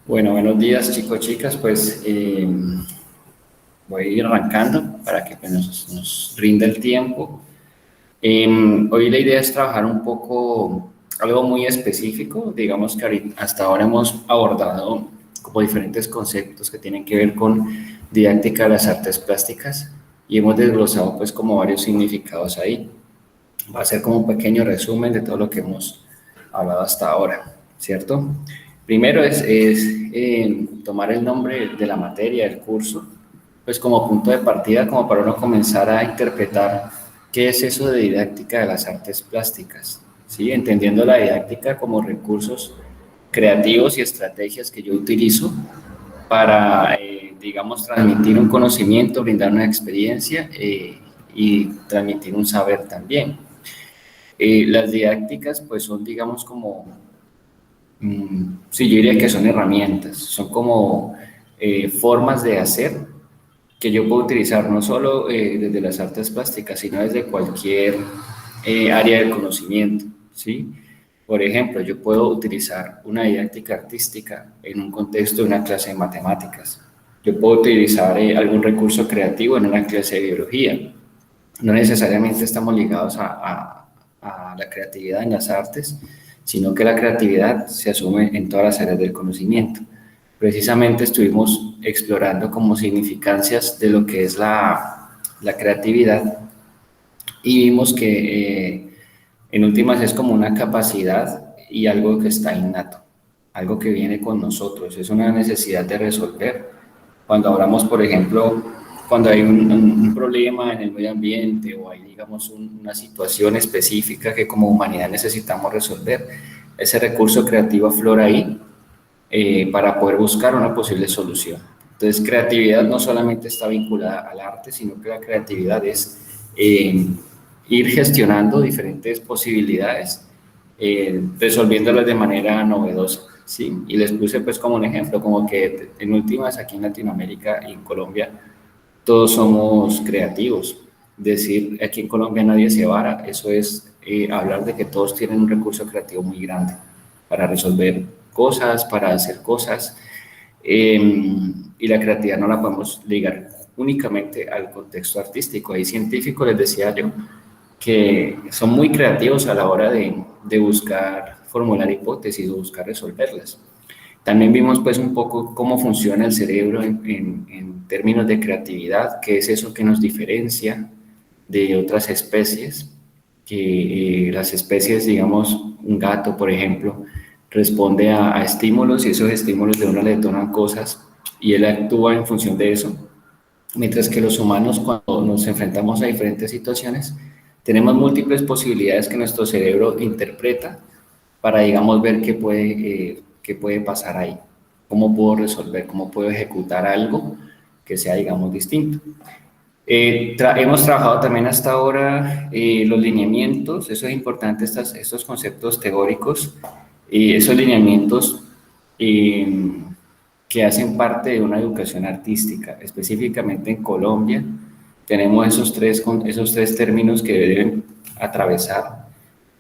Bueno, buenos días chicos, chicas, pues voy a ir arrancando para que pues, nos rinda el tiempo. Hoy la idea es trabajar un poco algo muy específico, digamos que hasta ahora hemos abordado como diferentes conceptos que tienen que ver con didáctica de las artes plásticas y hemos desglosado pues como varios significados ahí. Va a ser como un pequeño resumen de todo lo que hemos hablado hasta ahora, ¿cierto? Primero es tomar el nombre de la materia, del curso, pues como punto de partida, como para uno comenzar a interpretar qué es eso de didáctica de las artes plásticas, ¿sí? Entendiendo la didáctica como recursos creativos y estrategias que yo utilizo para, digamos, transmitir un conocimiento, brindar una experiencia y transmitir un saber también. Las didácticas pues son digamos como, sí, yo diría que son herramientas, son como formas de hacer que yo puedo utilizar no solo desde las artes plásticas, sino desde cualquier área del conocimiento, ¿sí? Por ejemplo, yo puedo utilizar una didáctica artística en un contexto de una clase de matemáticas. Yo puedo utilizar algún recurso creativo en una clase de biología. No necesariamente estamos ligados a la creatividad en las artes, sino que la creatividad se asume en todas las áreas del conocimiento. Precisamente estuvimos explorando como significancias de lo que es la creatividad y vimos que en últimas es como una capacidad y algo que está innato, algo que viene con nosotros, es una necesidad de resolver. Cuando hablamos, por ejemplo, cuando hay un problema en el medio ambiente o hay, digamos, una situación específica que como humanidad necesitamos resolver, ese recurso creativo aflora ahí para poder buscar una posible solución. Entonces, creatividad no solamente está vinculada al arte, sino que la creatividad es ir gestionando diferentes posibilidades, resolviéndolas de manera novedosa, ¿sí? Y les puse pues como un ejemplo, como que en últimas aquí en Latinoamérica y en Colombia todos somos creativos. Decir aquí en Colombia nadie se vara, eso es hablar de que todos tienen un recurso creativo muy grande para resolver cosas, para hacer cosas, y la creatividad no la podemos ligar únicamente al contexto artístico. Hay científicos, les decía yo, que son muy creativos a la hora de buscar formular hipótesis o buscar resolverlas. También vimos pues un poco cómo funciona el cerebro en términos de creatividad, qué es eso que nos diferencia de otras especies, que las especies, digamos, un gato, por ejemplo, responde a estímulos y esos estímulos de uno le detonan cosas y él actúa en función de eso, mientras que los humanos cuando nos enfrentamos a diferentes situaciones tenemos múltiples posibilidades que nuestro cerebro interpreta para, digamos, ver qué puede pasar ahí, cómo puedo resolver, cómo puedo ejecutar algo que sea, digamos, distinto. Hemos trabajado también hasta ahora los lineamientos, eso es importante, estos conceptos teóricos, esos lineamientos eh, que hacen parte de una educación artística, específicamente en Colombia. Tenemos esos tres términos que deben atravesar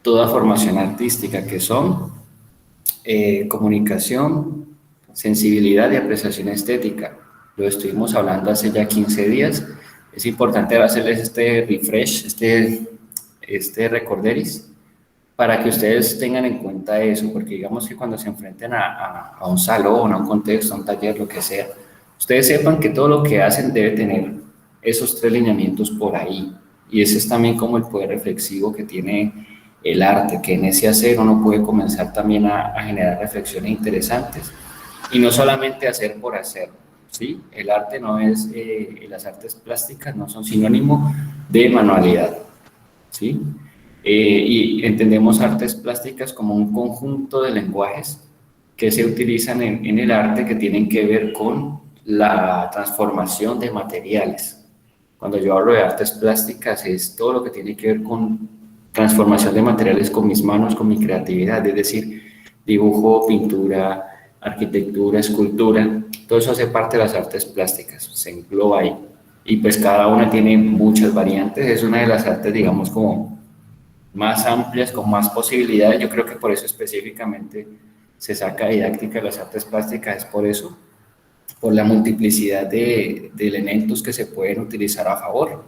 toda formación artística, que son comunicación, sensibilidad y apreciación estética. Lo estuvimos hablando hace ya 15 días. Es importante hacerles este refresh, este recorderis, para que ustedes tengan en cuenta eso, porque digamos que cuando se enfrenten a un salón, a un contexto, a un taller, lo que sea, ustedes sepan que todo lo que hacen debe tener esos tres lineamientos por ahí. Y ese es también como el poder reflexivo que tiene el arte, que en ese hacer uno puede comenzar también a generar reflexiones interesantes y no solamente hacer por hacer, ¿sí? El arte no es, las artes plásticas no son sinónimo de manualidad, ¿sí? Y entendemos artes plásticas como un conjunto de lenguajes que se utilizan en el arte que tienen que ver con la transformación de materiales. Cuando yo hablo de artes plásticas es todo lo que tiene que ver con transformación de materiales con mis manos, con mi creatividad, es decir, dibujo, pintura, arquitectura, escultura, todo eso hace parte de las artes plásticas, se engloba ahí. Y pues cada una tiene muchas variantes, es una de las artes, digamos, como más amplias, con más posibilidades. Yo creo que por eso específicamente se saca didáctica de las artes plásticas es por eso, por la multiplicidad de elementos que se pueden utilizar a favor.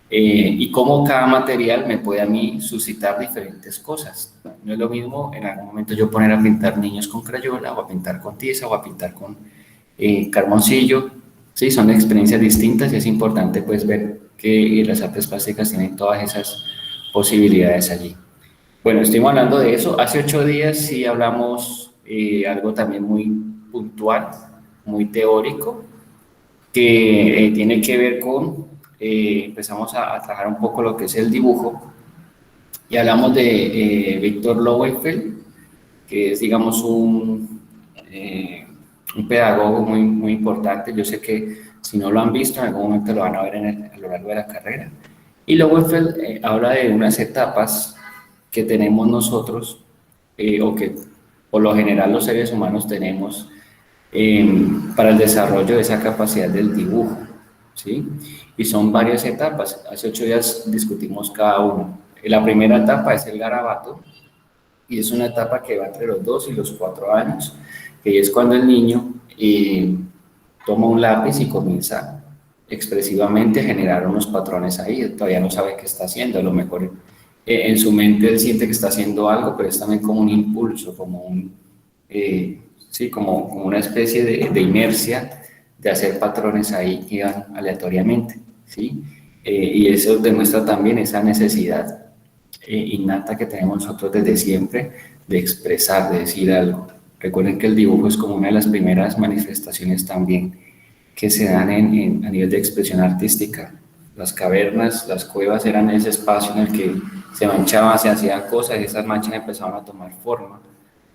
Y cómo cada material me puede a mí suscitar diferentes cosas. No es lo mismo en algún momento yo poner a pintar niños con crayola, o a pintar con tiza, o a pintar con carboncillo. Sí, son experiencias distintas y es importante pues ver que las artes plásticas tienen todas esas posibilidades allí. Bueno, estuvimos hablando de eso. Hace 8 días sí hablamos algo también muy puntual, muy teórico, que tiene que ver con, empezamos a trabajar un poco lo que es el dibujo y hablamos de Victor Lowenfeld, que es, digamos, un pedagogo muy importante. Yo sé que si no lo han visto, en algún momento lo van a ver a lo largo de la carrera. Y Lowenfeld habla de unas etapas que tenemos nosotros, o que por lo general los seres humanos tenemos, para el desarrollo de esa capacidad del dibujo, ¿sí? Y son varias etapas. Hace 8 días discutimos cada una. La primera etapa es el garabato, y es una etapa que va entre los 2 y los 4 años, que es cuando el niño toma un lápiz y comienza expresivamente a generar unos patrones ahí. Él todavía no sabe qué está haciendo, a lo mejor en su mente él siente que está haciendo algo, pero es también como un impulso, como sí, como una especie de inercia de hacer patrones ahí que van aleatoriamente, ¿sí? Y eso demuestra también esa necesidad innata que tenemos nosotros desde siempre de expresar, de decir algo. Recuerden que el dibujo es como una de las primeras manifestaciones también que se dan a nivel de expresión artística. Las cavernas, las cuevas eran ese espacio en el que se manchaban, se hacían cosas y esas manchas empezaban a tomar forma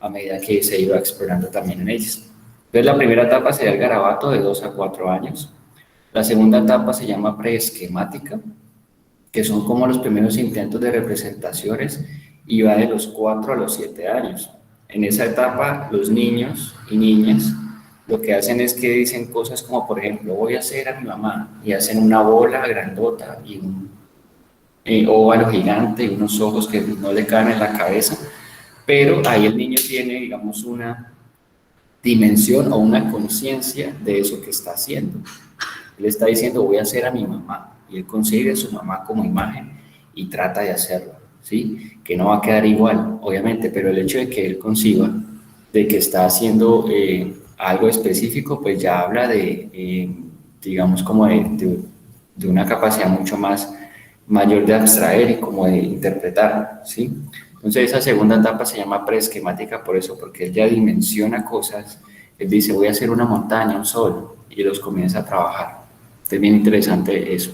a medida que se iba explorando también en ellas. Entonces la primera etapa sería el garabato de 2 a 4 años. La segunda etapa se llama preesquemática, que son como los primeros intentos de representaciones y va de los 4 a los 7 años. En esa etapa los niños y niñas lo que hacen es que dicen cosas como, por ejemplo, voy a hacer a mi mamá, y hacen una bola grandota y un óvalo gigante y unos ojos que no le caen en la cabeza, pero ahí el niño tiene, digamos, una dimensión o una conciencia de eso que está haciendo. Él está diciendo, voy a hacer a mi mamá, y él concibe a su mamá como imagen y trata de hacerlo, ¿sí? Que no va a quedar igual, obviamente, pero el hecho de que él conciba de que está haciendo algo específico, pues ya habla de, digamos, como de una capacidad mucho más mayor de abstraer y como de interpretar, ¿sí? Entonces esa segunda etapa se llama preesquemática por eso, porque él ya dimensiona cosas. Él dice, voy a hacer una montaña, un sol, y los comienza a trabajar. Es bien interesante eso.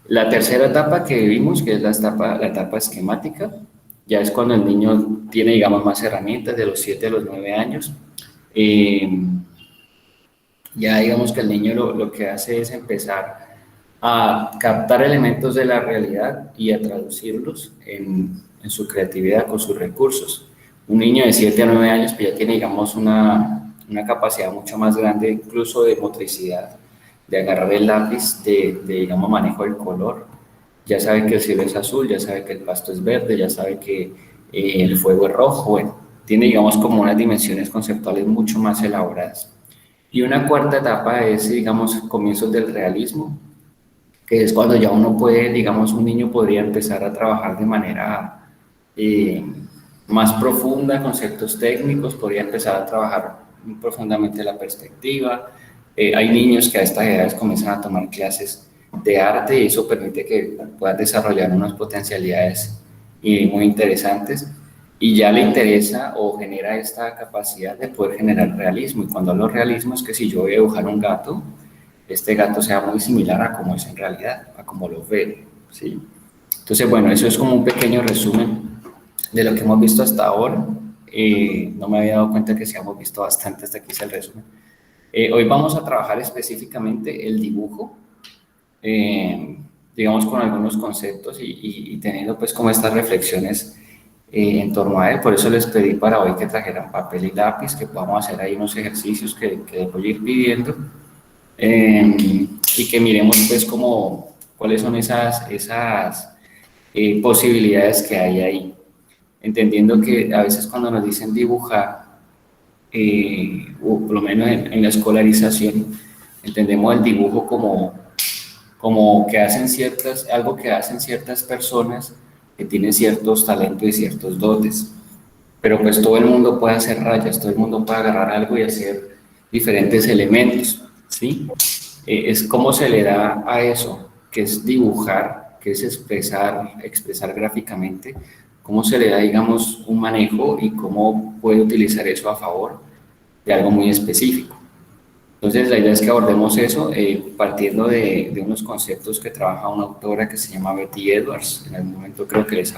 La tercera etapa que vimos, que es la etapa esquemática, ya es cuando el niño tiene, digamos, más herramientas, de los 7 a los 9 años. Ya digamos que el niño lo que hace es empezar a captar elementos de la realidad y a traducirlos en su creatividad con sus recursos. Un niño de 7 a 9 años pues ya tiene, digamos, una capacidad mucho más grande, incluso de motricidad, de agarrar el lápiz, digamos, manejo del color. Ya sabe que el cielo es azul, ya sabe que el pasto es verde, ya sabe que el fuego es rojo. Bueno, tiene, digamos, como unas dimensiones conceptuales mucho más elaboradas. Y una cuarta etapa es, digamos, comienzos del realismo, que es cuando ya uno puede, digamos, un niño podría empezar a trabajar de manera más profunda, conceptos técnicos, podría empezar a trabajar profundamente la perspectiva. Hay niños que a estas edades comienzan a tomar clases de arte y eso permite que puedan desarrollar unas potencialidades muy interesantes, y ya le interesa o genera esta capacidad de poder generar realismo. Y cuando hablo de realismo es que si yo voy a dibujar un gato, este gato sea muy similar a cómo es en realidad, a cómo lo ve, ¿sí? Entonces, bueno, eso es como un pequeño resumen de lo que hemos visto hasta ahora. No me había dado cuenta que sí hemos visto bastante, hasta aquí es el resumen. Hoy vamos a trabajar específicamente el dibujo, digamos, con algunos conceptos y teniendo pues como estas reflexiones en torno a él. Por eso les pedí para hoy que trajeran papel y lápiz, que podamos hacer ahí unos ejercicios que voy a ir pidiendo, y que miremos pues como cuáles son esas posibilidades que hay ahí, entendiendo que a veces cuando nos dicen dibujar, o por lo menos en la escolarización, entendemos el dibujo como que hacen algo que hacen ciertas personas que tienen ciertos talentos y ciertos dotes. Pero pues todo el mundo puede hacer rayas, todo el mundo puede agarrar algo y hacer diferentes elementos, ¿sí? Es cómo se le da a eso, que es dibujar, que es expresar gráficamente, cómo se le da, digamos, un manejo y cómo puede utilizar eso a favor de algo muy específico. Entonces, la idea es que abordemos eso partiendo de unos conceptos que trabaja una autora que se llama Betty Edwards. En algún momento creo que les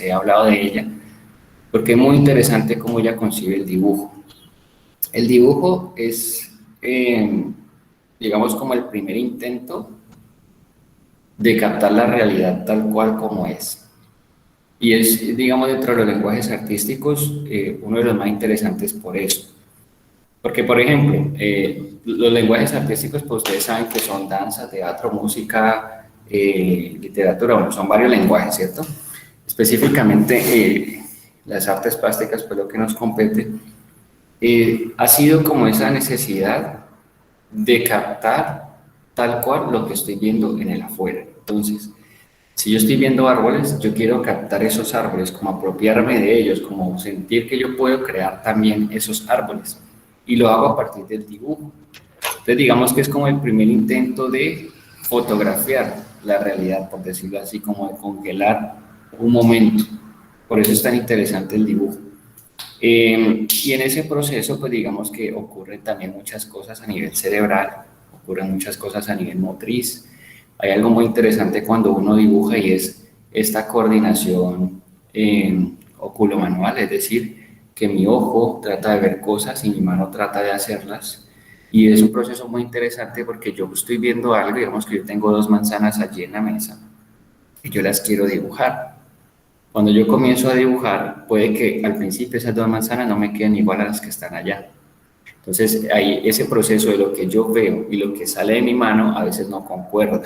he hablado de ella, porque es muy interesante cómo ella concibe el dibujo. El dibujo es, digamos, como el primer intento de captar la realidad tal cual como es. Y es, digamos, dentro de los lenguajes artísticos, uno de los más interesantes por eso. Porque, por ejemplo, los lenguajes artísticos, pues ustedes saben que son danza, teatro, música, literatura, bueno, son varios lenguajes, ¿cierto? Específicamente, las artes plásticas, pues lo que nos compete, ha sido como esa necesidad de captar tal cual lo que estoy viendo en el afuera. Entonces, si yo estoy viendo árboles, yo quiero captar esos árboles, como apropiarme de ellos, como sentir que yo puedo crear también esos árboles. Y lo hago a partir del dibujo. Entonces, digamos que es como el primer intento de fotografiar la realidad, por decirlo así, como de congelar un momento. Por eso es tan interesante el dibujo. Y en ese proceso, pues digamos que ocurren también muchas cosas a nivel cerebral, ocurren muchas cosas a nivel motriz. Hay algo muy interesante cuando uno dibuja y es esta coordinación oculomanual, es decir, que mi ojo trata de ver cosas y mi mano trata de hacerlas. Y es un proceso muy interesante porque yo estoy viendo algo, digamos que yo tengo dos manzanas allí en la mesa y yo las quiero dibujar. Cuando yo comienzo a dibujar, puede que al principio esas dos manzanas no me queden igual a las que están allá. Entonces, ahí ese proceso de lo que yo veo y lo que sale de mi mano a veces no concuerda.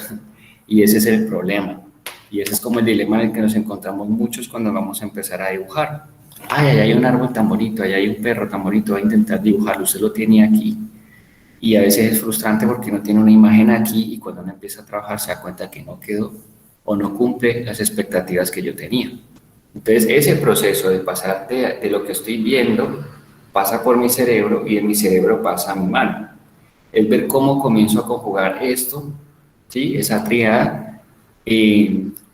Y ese es el problema. Y ese es como el dilema en el que nos encontramos muchos cuando vamos a empezar a dibujar. Ay, allá hay un árbol tan bonito, allá hay un perro tan bonito, voy a intentar dibujarlo, usted lo tiene aquí. Y a veces es frustrante porque no tiene una imagen aquí y cuando uno empieza a trabajar se da cuenta que no quedó o no cumple las expectativas que yo tenía. Entonces, ese proceso de pasar de lo que estoy viendo pasa por mi cerebro y en mi cerebro pasa a mi mano. Es ver cómo comienzo a conjugar esto, ¿sí? Esa tríada,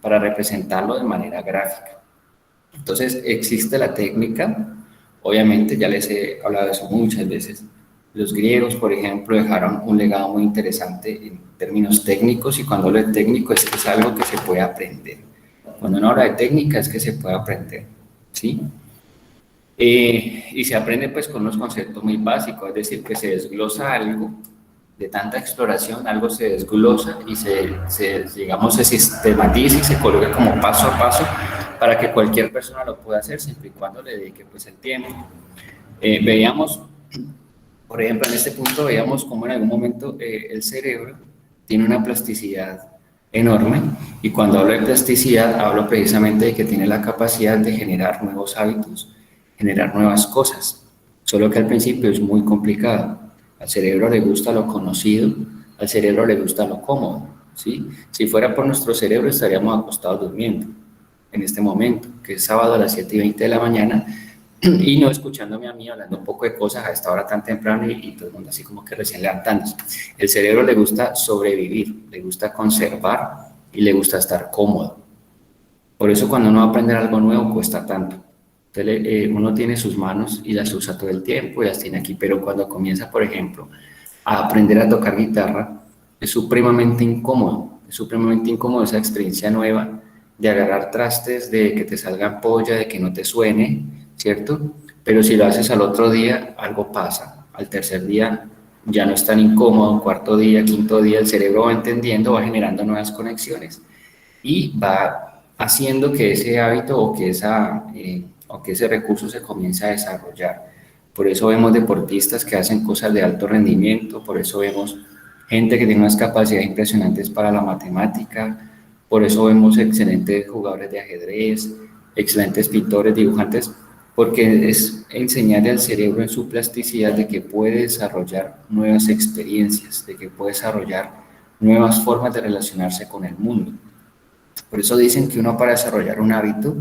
para representarlo de manera gráfica. Entonces, existe la técnica, obviamente, ya les he hablado de eso muchas veces. Los griegos, por ejemplo, dejaron un legado muy interesante en términos técnicos y cuando hablo de técnico es que es algo que se puede aprender. Cuando uno habla de técnica es que se puede aprender, ¿sí? Y se aprende pues con unos conceptos muy básicos, es decir, que se desglosa algo, de tanta exploración, algo se desglosa y digamos, se sistematiza y se coloca como paso a paso para que cualquier persona lo pueda hacer siempre y cuando le dedique pues el tiempo. Veíamos, por ejemplo, en este punto veíamos cómo en algún momento el cerebro tiene una plasticidad enorme y cuando hablo de plasticidad hablo precisamente de que tiene la capacidad de generar nuevos hábitos, generar nuevas cosas, solo que al principio es muy complicado. Al cerebro le gusta lo conocido, al cerebro le gusta lo cómodo, ¿sí? Si fuera por nuestro cerebro estaríamos acostados durmiendo en este momento, que es sábado a las 7:20 de la mañana, y no escuchándome a mí hablando un poco de cosas a esta hora tan temprano y todo el mundo así como que recién levantándose. El cerebro le gusta sobrevivir, le gusta conservar y le gusta estar cómodo. Por eso cuando uno va a aprender algo nuevo cuesta tanto. Entonces, uno tiene sus manos y las usa todo el tiempo y las tiene aquí, pero cuando comienza, por ejemplo, a aprender a tocar guitarra, es supremamente incómodo esa experiencia nueva de agarrar trastes, de que te salga ampolla, de que no te suene, ¿cierto? Pero si lo haces al otro día, algo pasa. Al tercer día ya no es tan incómodo, cuarto día, quinto día, el cerebro va entendiendo, va generando nuevas conexiones y va haciendo que ese hábito o que ese recurso se comience a desarrollar. Por eso vemos deportistas que hacen cosas de alto rendimiento, por eso vemos gente que tiene unas capacidades impresionantes para la matemática, por eso vemos excelentes jugadores de ajedrez, excelentes pintores, dibujantes, porque es enseñarle al cerebro en su plasticidad de que puede desarrollar nuevas experiencias, de que puede desarrollar nuevas formas de relacionarse con el mundo. Por eso dicen que uno para desarrollar un hábito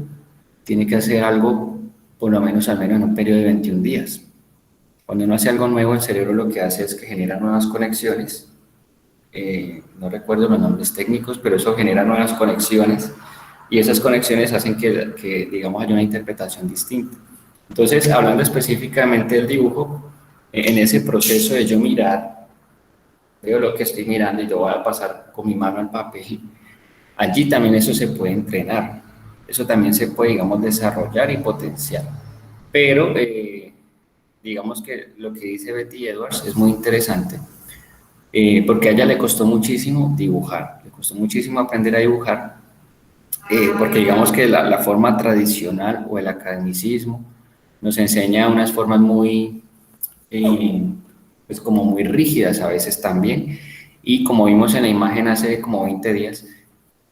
tiene que hacer algo por lo menos al menos en un periodo de 21 días. Cuando uno hace algo nuevo, el cerebro lo que hace es que genera nuevas conexiones. No recuerdo los nombres técnicos, pero eso genera nuevas conexiones y esas conexiones hacen que, digamos, haya una interpretación distinta. Entonces, hablando específicamente del dibujo, en ese proceso de yo mirar, veo lo que estoy mirando y yo voy a pasar con mi mano al papel, allí también eso se puede entrenar, eso también se puede, digamos, desarrollar y potenciar. Pero, digamos que lo que dice Betty Edwards es muy interesante, porque a ella le costó muchísimo dibujar, le costó muchísimo aprender a dibujar, porque digamos que la forma tradicional o el academicismo nos enseña unas formas muy, pues como muy rígidas a veces también, y como vimos en la imagen hace como 20 días,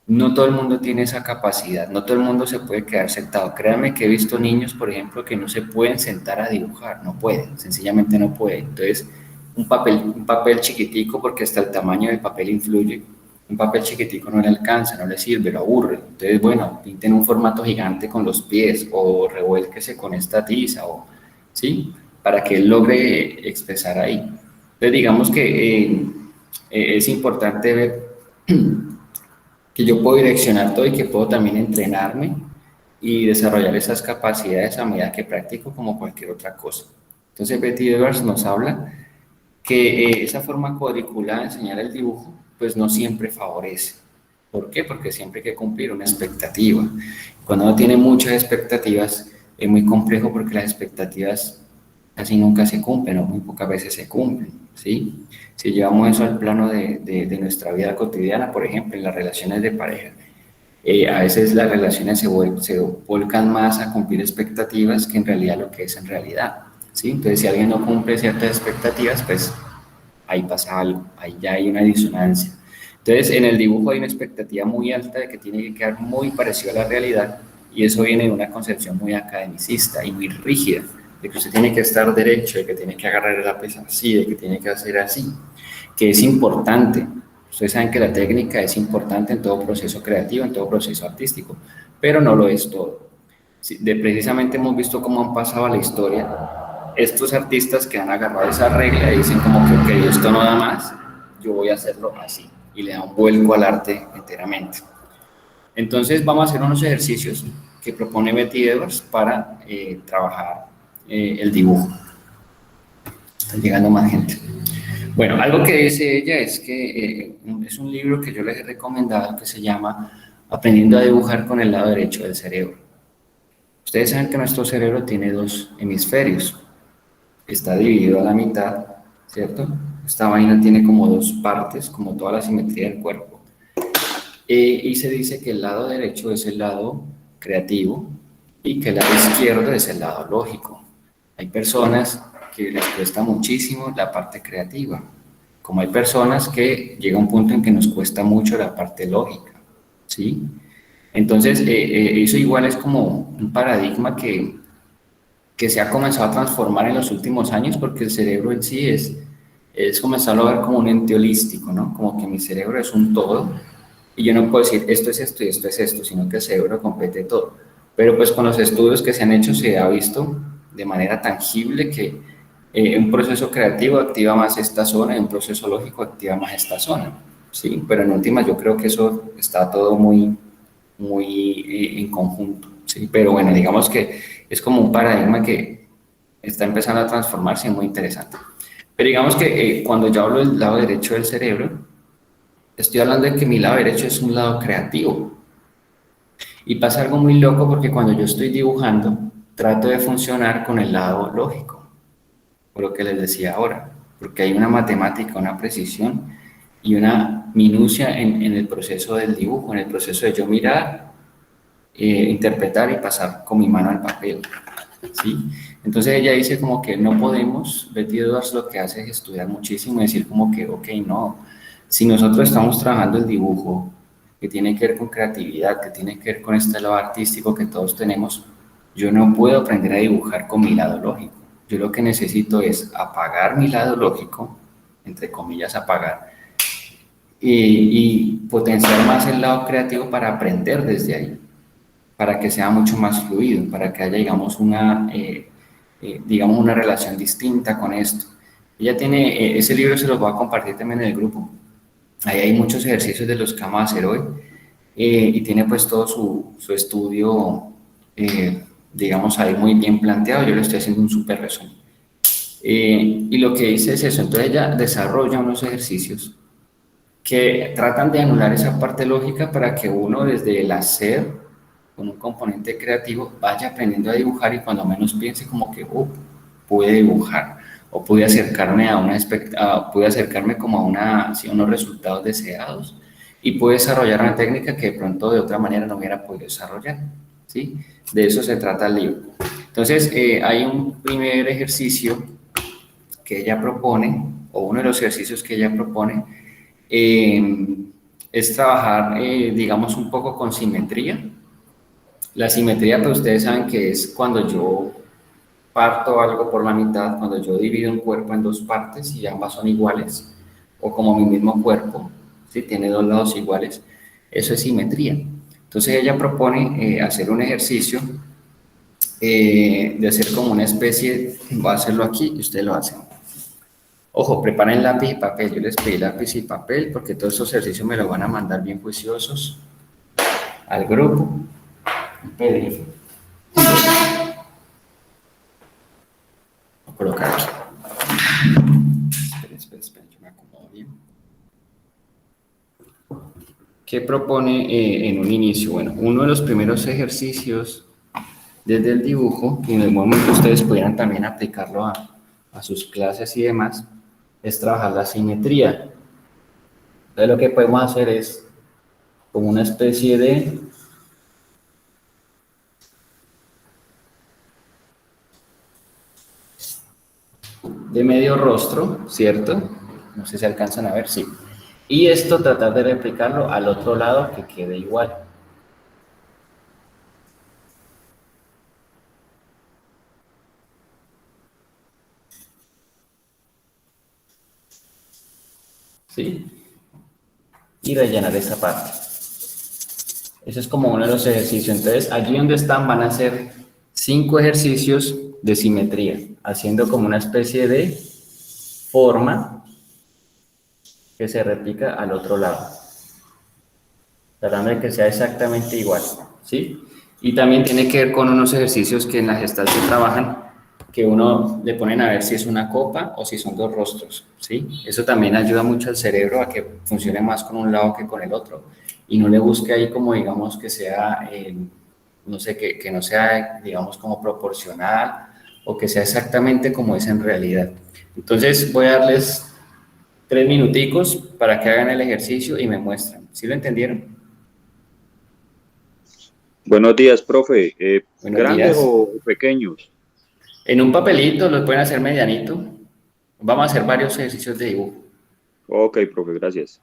no todo el mundo tiene esa capacidad, no todo el mundo se puede quedar sentado. Créanme que he visto niños, por ejemplo, que no se pueden sentar a dibujar, no pueden, sencillamente no pueden. Entonces, un papel chiquitico, porque hasta el tamaño del papel influye, un papel chiquitico no le alcanza, no le sirve, lo aburre. Entonces, bueno, pinten un formato gigante con los pies o revuélquese con esta tiza, o, ¿sí? Para que él logre expresar ahí. Entonces, digamos que es importante ver que yo puedo direccionar todo y que puedo también entrenarme y desarrollar esas capacidades a medida que practico como cualquier otra cosa. Entonces Betty Edwards nos habla que esa forma cuadriculada de enseñar el dibujo pues no siempre favorece. ¿Por qué? Porque siempre hay que cumplir una expectativa. Cuando uno tiene muchas expectativas es muy complejo porque las expectativas casi nunca se cumplen o muy pocas veces se cumplen, ¿sí? Si llevamos eso al plano de nuestra vida cotidiana, por ejemplo, en las relaciones de pareja, a veces las relaciones se volcan más a cumplir expectativas que en realidad lo que es en realidad, ¿sí? Entonces, si alguien no cumple ciertas expectativas, pues ahí pasa algo, ahí ya hay una disonancia. Entonces, en el dibujo hay una expectativa muy alta de que tiene que quedar muy parecido a la realidad y eso viene de una concepción muy academicista y muy rígida, de que usted tiene que estar derecho, de que tiene que agarrar el lápiz así, de que tiene que hacer así, que es importante. Ustedes saben que la técnica es importante en todo proceso creativo, en todo proceso artístico, pero no lo es todo. Precisamente hemos visto cómo han pasado a la historia estos artistas que han agarrado esa regla y dicen como que, ok, esto no da más, yo voy a hacerlo así, y le da un vuelco al arte enteramente. Entonces vamos a hacer unos ejercicios que propone Betty Edwards para trabajar el dibujo. Está llegando más gente. Bueno, algo que dice ella es que es un libro que yo les he recomendado que se llama Aprendiendo a dibujar con el lado derecho del cerebro. Ustedes saben que nuestro cerebro tiene dos hemisferios, está dividido a la mitad, ¿cierto? Esta vaina tiene como dos partes, como toda la simetría del cuerpo. Y se dice que el lado derecho es el lado creativo y que el lado izquierdo es el lado lógico. Hay personas que les cuesta muchísimo la parte creativa, como hay personas que llega un punto en que nos cuesta mucho la parte lógica, ¿sí? Entonces, eso igual es como un paradigma que se ha comenzado a transformar en los últimos años porque el cerebro en sí es comenzarlo a ver como un ente holístico, ¿no? Como que mi cerebro es un todo y yo no puedo decir esto es esto y esto es esto, sino que el cerebro complete todo. Pero pues con los estudios que se han hecho se ha visto de manera tangible que un proceso creativo activa más esta zona y un proceso lógico activa más esta zona, ¿sí? Pero en última yo creo que eso está todo muy en conjunto, ¿sí? Pero bueno, digamos que es como un paradigma que está empezando a transformarse y muy interesante. Pero digamos que cuando yo hablo del lado derecho del cerebro, estoy hablando de que mi lado derecho es un lado creativo. Y pasa algo muy loco porque cuando yo estoy dibujando, trato de funcionar con el lado lógico, por lo que les decía ahora, porque hay una matemática, una precisión y una minucia en el proceso del dibujo, en el proceso de yo mirar, interpretar y pasar con mi mano al papel, ¿sí? Entonces ella dice como que no podemos, Betty Edwards lo que hace es estudiar muchísimo y decir como que, ok, no, si nosotros estamos trabajando el dibujo, que tiene que ver con creatividad, que tiene que ver con este lado artístico que todos tenemos, Yo no puedo aprender a dibujar con mi lado lógico. Yo lo que necesito es apagar mi lado lógico, entre comillas apagar, y potenciar más el lado creativo para aprender desde ahí, para que sea mucho más fluido, para que haya, digamos, una relación distinta con esto. Ella tiene, ese libro se los voy a compartir también en el grupo. Ahí hay muchos ejercicios de los que vamos a hacer hoy, y tiene pues todo su estudio, digamos, ahí muy bien planteado. Yo le estoy haciendo un súper resumen. Y lo que dice es eso. Entonces ella desarrolla unos ejercicios que tratan de anular esa parte lógica para que uno desde el hacer, con un componente creativo, vaya aprendiendo a dibujar y cuando menos piense como que, oh, pude dibujar o pude acercarme pude acercarme como a sí, a unos resultados deseados y pude desarrollar una técnica que de pronto de otra manera no hubiera podido desarrollar, ¿sí? De eso se trata el libro. Entonces, hay un primer ejercicio que ella propone, o uno de los ejercicios que ella propone, eh, es trabajar, digamos, un poco con simetría. La simetría, pues ustedes saben que es cuando yo parto algo por la mitad, cuando yo divido un cuerpo en dos partes y ambas son iguales, o como mi mismo cuerpo, si tiene dos lados iguales, eso es simetría. Entonces ella propone hacer un ejercicio, de hacer como una especie, voy a hacerlo aquí y ustedes lo hacen. Ojo, preparen lápiz y papel. Yo les pedí lápiz y papel porque todos esos ejercicios me los van a mandar bien juiciosos al grupo. Un PDF. Voy a colocar aquí. Esperen, yo me acomodo bien. ¿Qué propone en un inicio? Bueno, uno de los primeros ejercicios desde el dibujo, y en el momento que ustedes pudieran también aplicarlo a sus clases y demás, es trabajar la simetría. Entonces lo que podemos hacer es como una especie de medio rostro, ¿cierto? No sé si alcanzan a ver, sí. Y esto tratar de replicarlo al otro lado que quede igual. ¿Sí? Y rellenar esa parte. Ese es como uno de los ejercicios. Entonces, allí donde están van a ser 5 ejercicios de simetría, haciendo como una especie de forma que se replica al otro lado, tratando de que sea exactamente igual, ¿sí? Y también tiene que ver con unos ejercicios que en la Gestalt se trabajan, que uno le ponen a ver si es una copa o si son dos rostros, ¿sí? Eso también ayuda mucho al cerebro a que funcione más con un lado que con el otro y no le busque ahí como digamos que sea, no sé, que no sea digamos como proporcional o que sea exactamente como es en realidad. Entonces voy a darles 3 minuticos para que hagan el ejercicio y me muestran. ¿Sí lo entendieron? Buenos días, profe. Buenos ¿Grandes días. o pequeños? En un papelito lo pueden hacer medianito. Vamos a hacer varios ejercicios de dibujo. Ok, profe, gracias.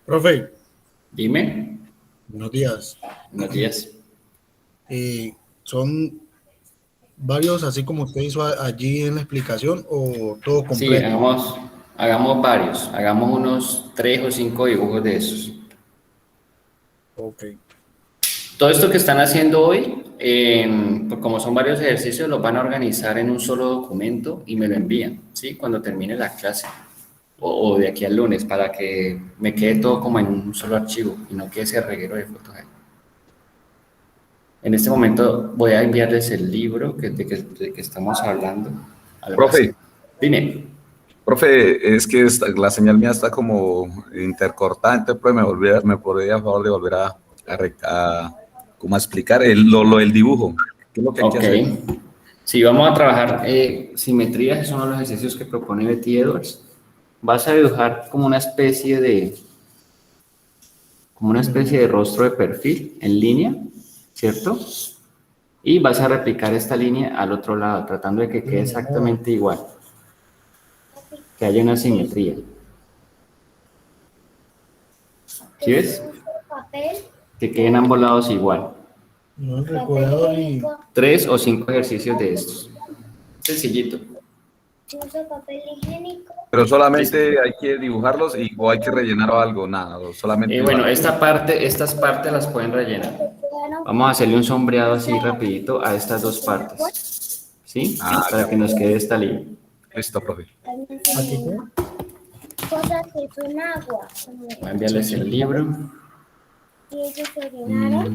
Profe, Dime. buenos días. Buenos días. ¿Son varios así como usted hizo allí en la explicación o todo Sí, completo? hagamos varios. Hagamos unos 3 o 5 dibujos de esos. Ok. Todo esto que están haciendo hoy, pues como son varios ejercicios, los van a organizar en un solo documento y me lo envían, ¿sí? Cuando termine la clase o de aquí al lunes para que me quede todo como en un solo archivo y no quede ese reguero de fotos ahí. En este momento voy a enviarles el libro de que estamos hablando. Algo así. Profe, Dime. profe, es que la señal mía está como intercortada, entonces profe, me podría a favor de volver como a explicar lo del dibujo. ¿Qué es lo que hay que Ok. hacer? Si vamos a trabajar simetrías, es uno de los ejercicios que propone Betty Edwards. Vas a dibujar como una especie de rostro de perfil en línea, ¿cierto? Y vas a replicar esta línea al otro lado, tratando de que quede exactamente igual, que haya una simetría. ¿Sí ves? Que queden ambos lados igual. No, el recordador y 3 o 5 ejercicios de estos. Sencillito. Uso papel higiénico. Pero solamente hay que dibujarlos o hay que rellenar o algo, nada, o solamente Bueno, dibujarlos. estas partes las pueden rellenar. Vamos a hacerle un sombreado así rapidito a estas dos partes, ¿sí? Para que nos quede esta línea. Listo, profe. También aquí, tienen cosas que son agua. Como Voy a enviarles el libro. si ellos se orinaron,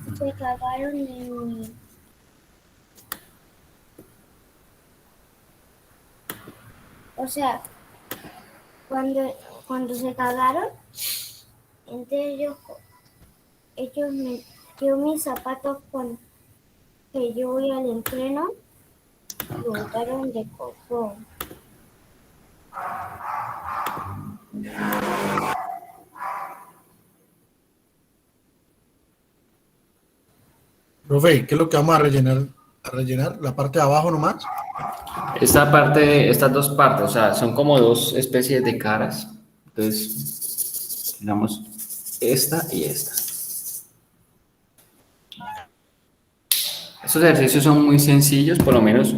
Ujú. se cagaron en mi... O sea, cuando se cagaron, entonces ellos me dio mis zapatos con que yo voy al entreno, lo botaron de coco. profe, ¿qué es lo que vamos a rellenar? ¿A rellenar la parte de abajo nomás? Estas dos partes, o sea, son como dos especies de caras. Entonces, digamos, esta y esta. Estos ejercicios son muy sencillos, por lo menos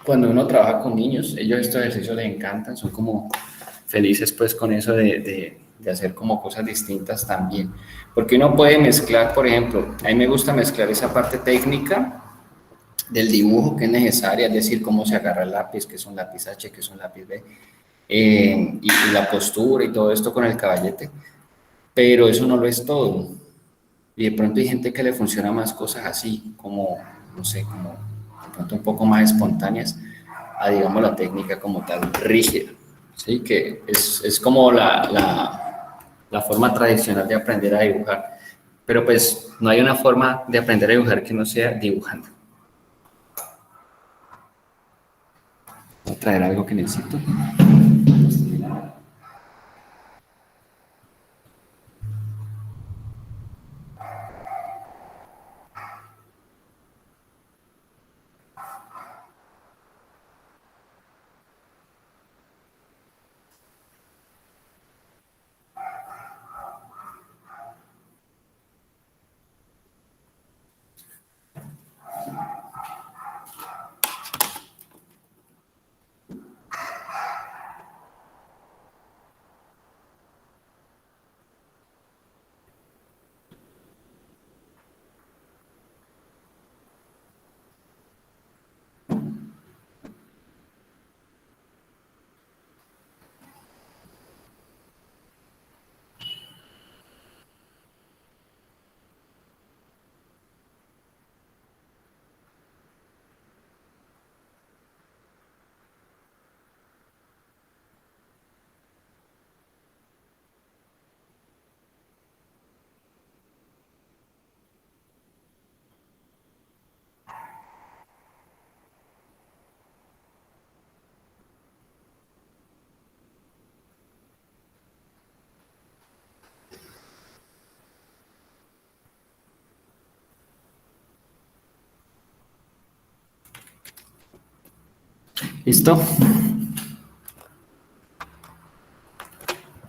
cuando uno trabaja con niños, ellos estos ejercicios les encantan, son como felices pues con eso de hacer como cosas distintas también. Porque uno puede mezclar, por ejemplo, a mí me gusta mezclar esa parte técnica del dibujo que es necesaria, es decir, cómo se agarra el lápiz, que es un lápiz H, que es un lápiz B, y la postura y todo esto con el caballete, pero eso no lo es todo. Y de pronto hay gente que le funciona más cosas así, como, no sé, como de pronto un poco más espontáneas, a digamos la técnica como tal rígida, ¿sí? Que es como la forma tradicional de aprender a dibujar. Pero pues no hay una forma de aprender a dibujar que no sea dibujando. Voy a traer algo que necesito. ¿Listo?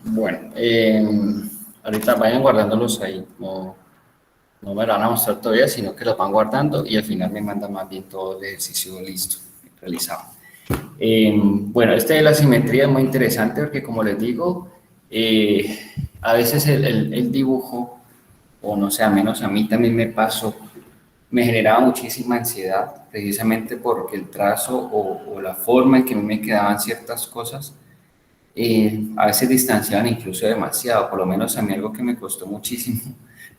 Bueno, ahorita vayan guardándolos ahí, no me lo van a mostrar todavía, sino que los van guardando y al final me mandan más bien todo el ejercicio listo, realizado. Bueno, este de la simetría es muy interesante porque como les digo, a veces el dibujo, o no sé, a menos a mí también me pasó, me generaba muchísima ansiedad, precisamente porque el trazo o la forma en que a mí me quedaban ciertas cosas, a veces distanciaban incluso demasiado, por lo menos a mí algo que me costó muchísimo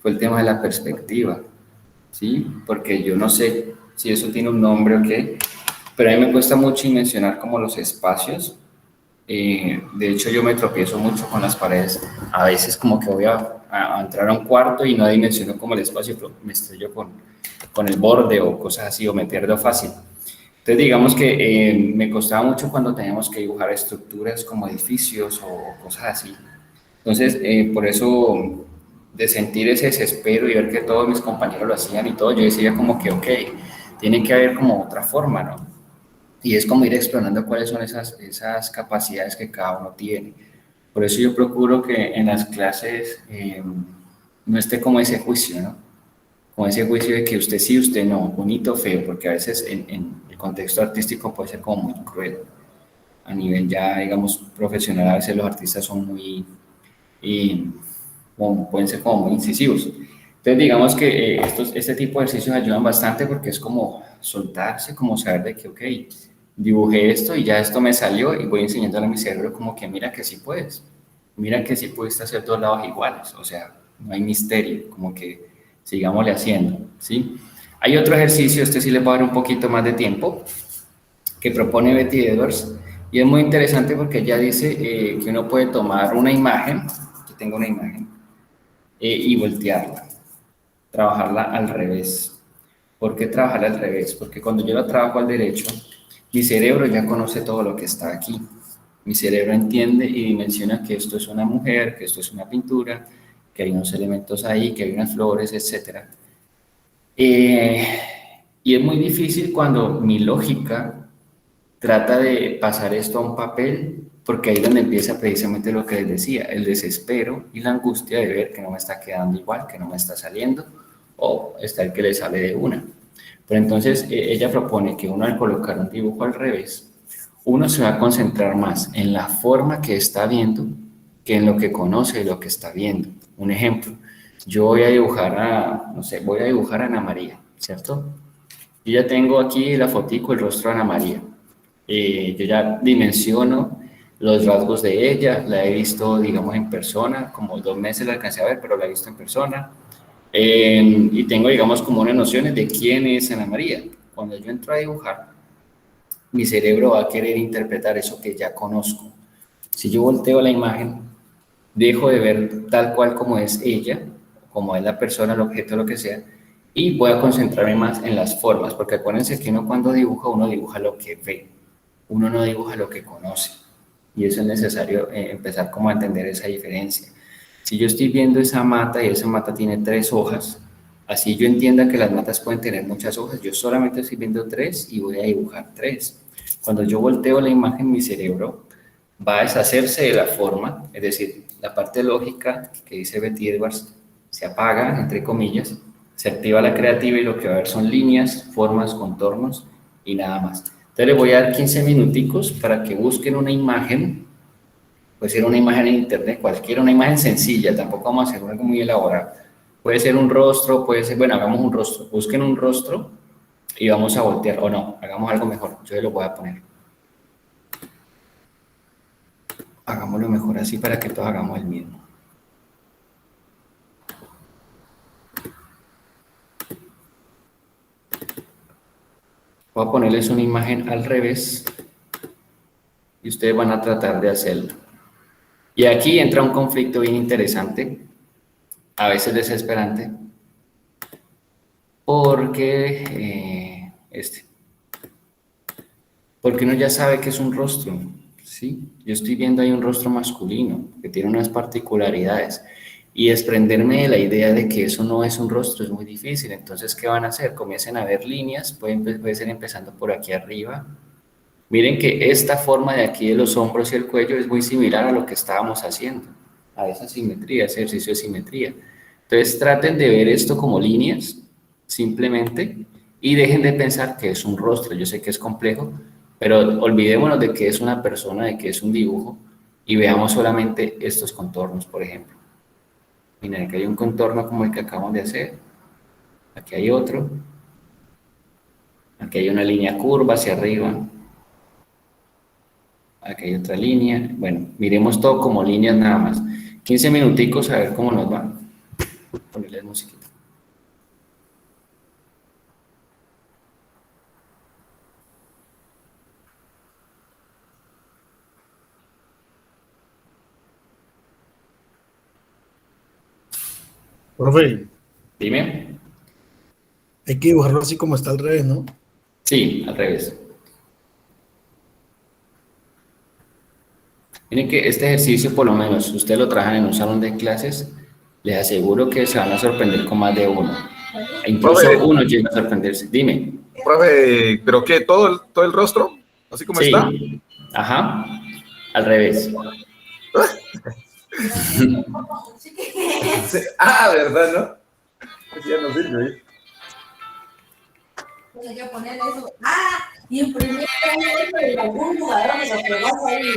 fue el tema de la perspectiva. ¿sí? Porque yo no sé si eso tiene un nombre o qué, pero a mí me cuesta mucho dimensionar como los espacios. De hecho, yo me tropiezo mucho con las paredes. A veces como que voy a entrar a un cuarto y no dimensiono como el espacio, pero me estrello con el borde o cosas así, o me pierdo fácil. Entonces, digamos que me costaba mucho cuando teníamos que dibujar estructuras como edificios o cosas así. Entonces, por eso, de sentir ese desespero y ver que todos mis compañeros lo hacían y todo, yo decía como que, ok, tiene que haber como otra forma, ¿no? Y es como ir explorando cuáles son esas capacidades que cada uno tiene. Por eso yo procuro que en las clases no esté como ese juicio, ¿no? Como ese juicio de que usted sí, usted no, bonito, feo, porque a veces en el contexto artístico puede ser como muy cruel. A nivel ya, digamos, profesional, a veces los artistas son muy, pueden ser como muy incisivos. Entonces, digamos que este tipo de ejercicios ayudan bastante porque es como soltarse, como saber de que, ok, dibujé esto y ya esto me salió y voy enseñándole a mi cerebro como que mira que sí puedes, mira que sí puedes hacer dos lados iguales, o sea, no hay misterio, como que sigámosle haciendo, ¿sí? Hay otro ejercicio, este sí le voy a dar un poquito más de tiempo, que propone Betty Edwards, y es muy interesante porque ella dice que uno puede tomar una imagen, yo tengo una imagen, y voltearla, trabajarla al revés. ¿Por qué trabajarla al revés? Porque cuando yo la trabajo al derecho, mi cerebro ya conoce todo lo que está aquí. Mi cerebro entiende y dimensiona que esto es una mujer, que esto es una pintura, que hay unos elementos ahí, que hay unas flores, etc. Y es muy difícil cuando mi lógica trata de pasar esto a un papel, porque ahí es donde empieza precisamente lo que les decía, el desespero y la angustia de ver que no me está quedando igual, que no me está saliendo, o está el que le sale de una. Pero entonces ella propone que uno al colocar un dibujo al revés, uno se va a concentrar más en la forma que está viendo que en lo que conoce de lo que está viendo. Un ejemplo, yo voy a dibujar no sé, voy a dibujar a Ana María, ¿cierto? Yo ya tengo aquí la fotico, el rostro de Ana María. Yo ya dimensiono los rasgos de ella, la he visto, digamos, en persona, como 2 meses la alcancé a ver, pero la he visto en persona. Y tengo, digamos, como unas nociones de quién es Ana María. Cuando yo entro a dibujar, mi cerebro va a querer interpretar eso que ya conozco. Si yo volteo la imagen, dejo de ver tal cual como es ella, como es la persona, el objeto, lo que sea, y voy a concentrarme más en las formas, porque acuérdense que uno dibuja lo que ve, uno no dibuja lo que conoce, y eso es necesario empezar como a entender esa diferencia. Si yo estoy viendo esa mata y esa mata tiene 3 hojas, así yo entienda que las matas pueden tener muchas hojas, yo solamente estoy viendo 3 y voy a dibujar 3. Cuando yo volteo la imagen, mi cerebro va a deshacerse de la forma, es decir, la parte lógica que dice Betty Edwards se apaga, entre comillas, se activa la creativa y lo que va a haber son líneas, formas, contornos y nada más. Entonces les voy a dar 15 minuticos para que busquen una imagen, puede ser una imagen en internet, cualquiera, una imagen sencilla, tampoco vamos a hacer algo muy elaborado. Puede ser un rostro, puede ser, bueno, hagamos un rostro, busquen un rostro y vamos a voltear, o no, hagamos algo mejor, yo lo voy a poner. Hagámoslo mejor así para que todos hagamos el mismo. Voy a ponerles una imagen al revés y ustedes van a tratar de hacerlo. Y aquí entra un conflicto bien interesante, a veces desesperante, porque porque uno ya sabe que es un rostro, ¿sí? Yo estoy viendo ahí un rostro masculino que tiene unas particularidades y desprenderme de la idea de que eso no es un rostro es muy difícil. Entonces, ¿qué van a hacer? Comiencen a ver líneas, puede ser empezando por aquí arriba. Miren que esta forma de aquí de los hombros y el cuello es muy similar a lo que estábamos haciendo, a esa simetría, ese ejercicio de simetría. Entonces, traten de ver esto como líneas, simplemente, y dejen de pensar que es un rostro. Yo sé que es complejo, pero olvidémonos de que es una persona, de que es un dibujo, y veamos solamente estos contornos, por ejemplo. Miren, aquí hay un contorno como el que acabamos de hacer, aquí hay otro, aquí hay una línea curva hacia arriba, aquí hay otra línea. Bueno, miremos todo como líneas nada más. 15 minuticos a ver cómo nos va. Ponerle musiquita. Profe, Dime. hay que dibujarlo así como está al revés, ¿no? Sí, al revés. Miren que este ejercicio, por lo menos, si ustedes lo trabajan en un salón de clases, les aseguro que se van a sorprender con más de uno. E incluso Profe, uno llega a sorprenderse. Dime. profe, ¿pero qué? ¿Todo el rostro? ¿Así como está? Sí, ajá, al revés. Sí. Ah, ¿verdad, no? Eso ya no sirve, ¿eh? Hay que poner eso. Ah, y imprimir eso de algún jugador de los que vas ahí.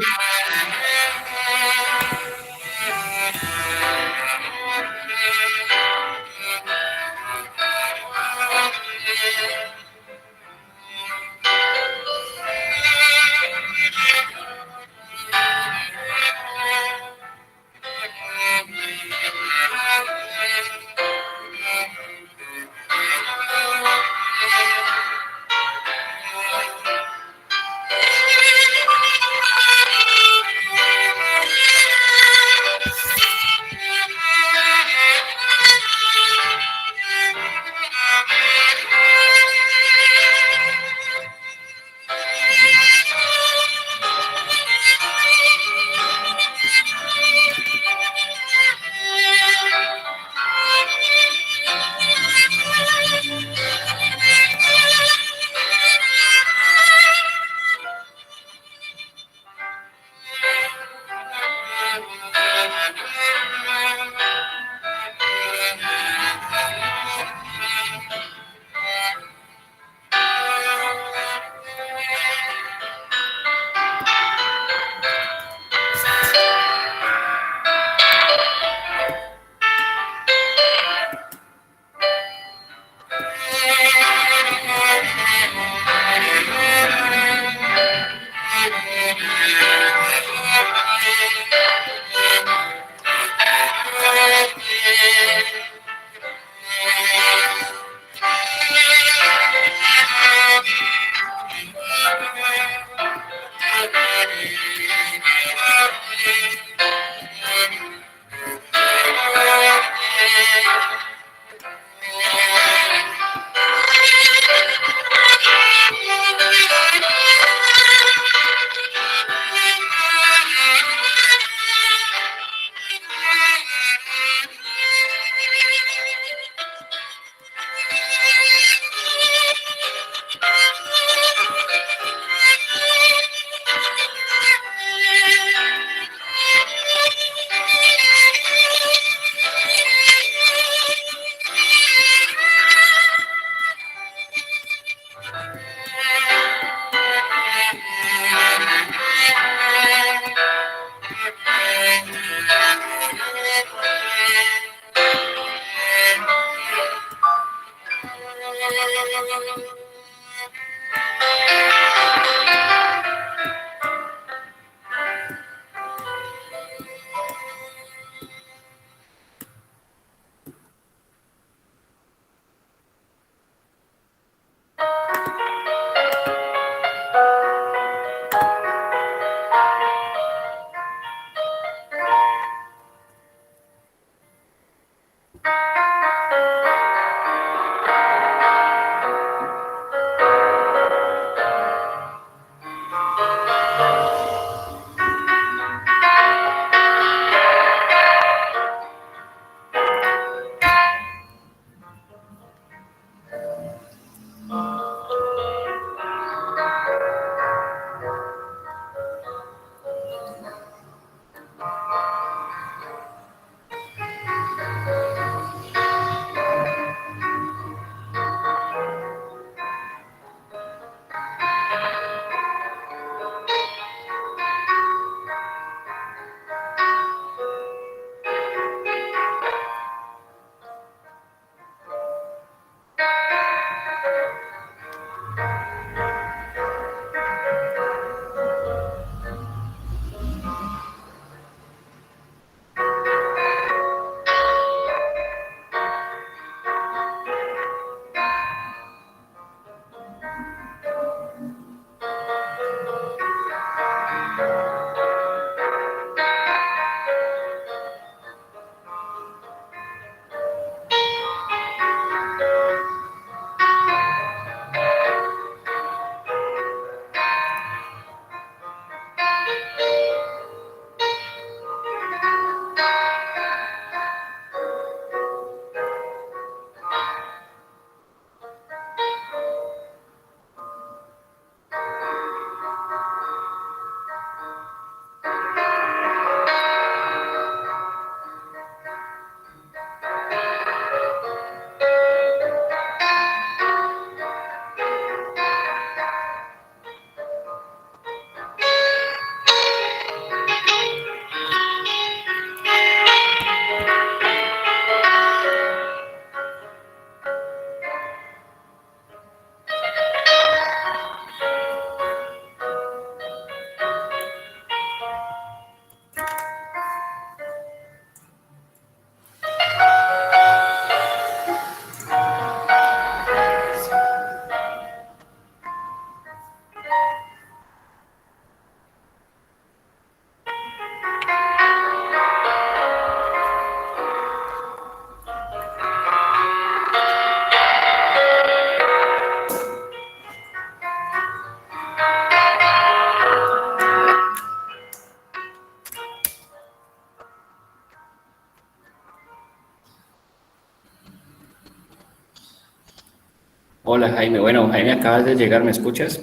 Hola Jaime, bueno Jaime, acabas de llegar, ¿me escuchas?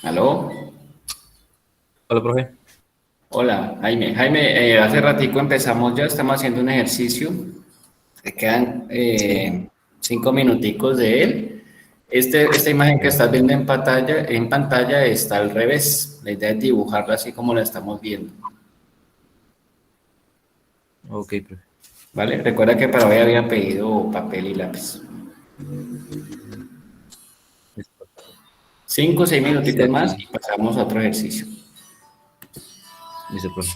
¿Aló? Hola, profe. Hola Jaime. Jaime, hace ratico empezamos ya, estamos haciendo un ejercicio, te quedan Sí. 5 minuticos de él. Esta imagen que estás viendo en pantalla está al revés, la idea es dibujarla así como la estamos viendo, Ok, profe. ¿vale? Recuerda que para hoy había pedido papel y lápiz. Listo. 5 o 6 minuticos Sí, más y aquí. pasamos a otro ejercicio. Listo, profe.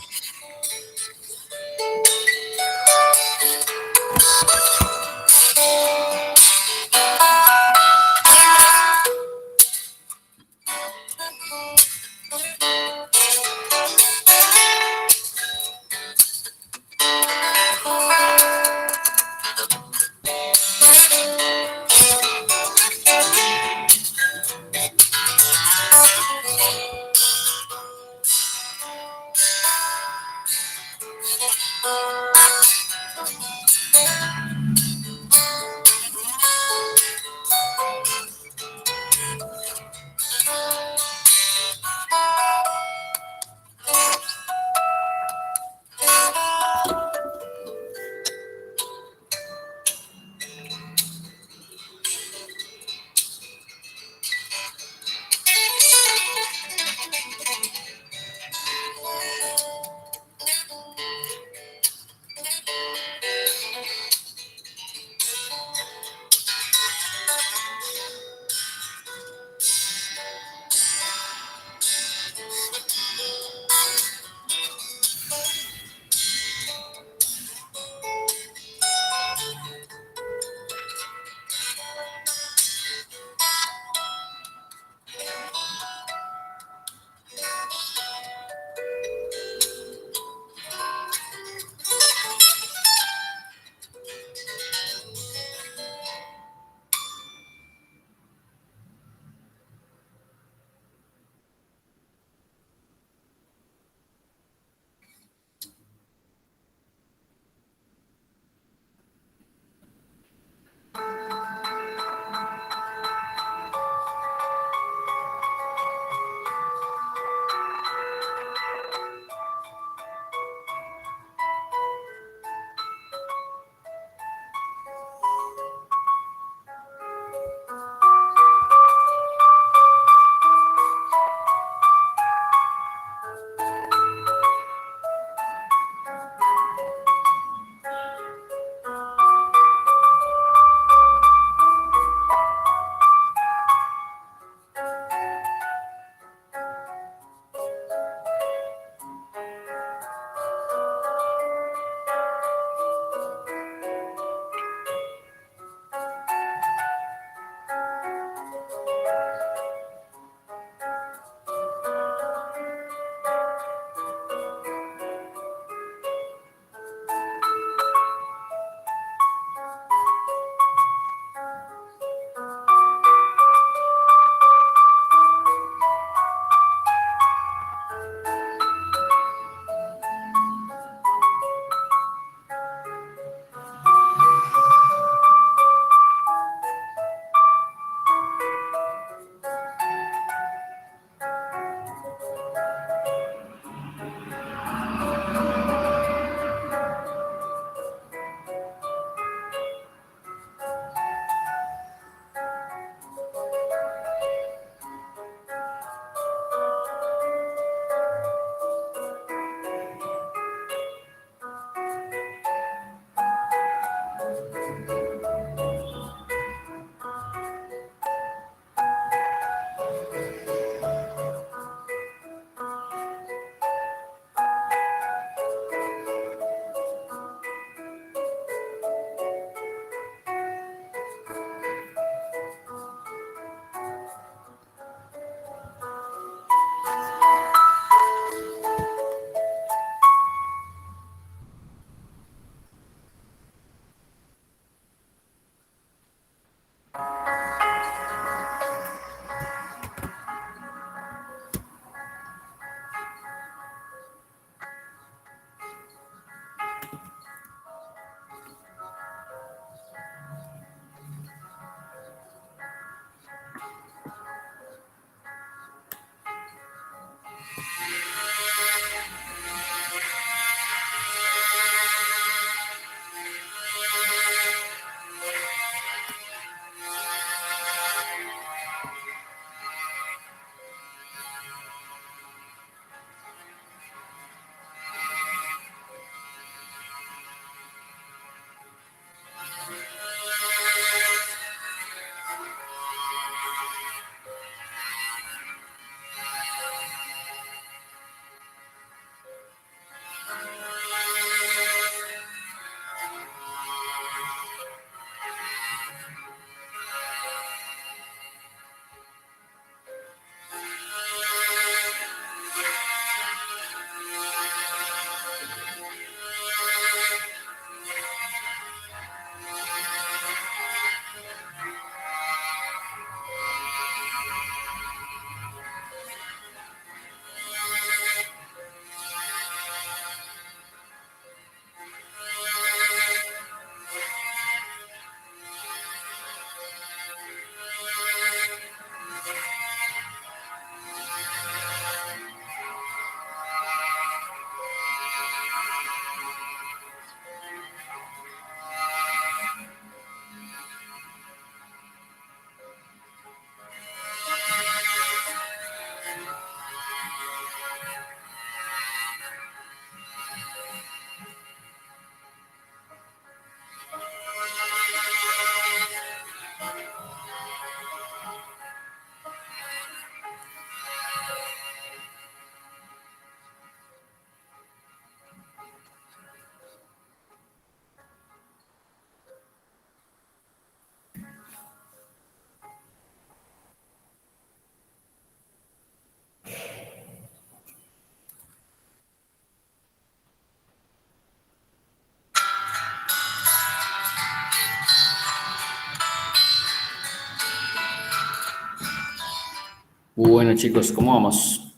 Bueno, chicos, ¿cómo vamos?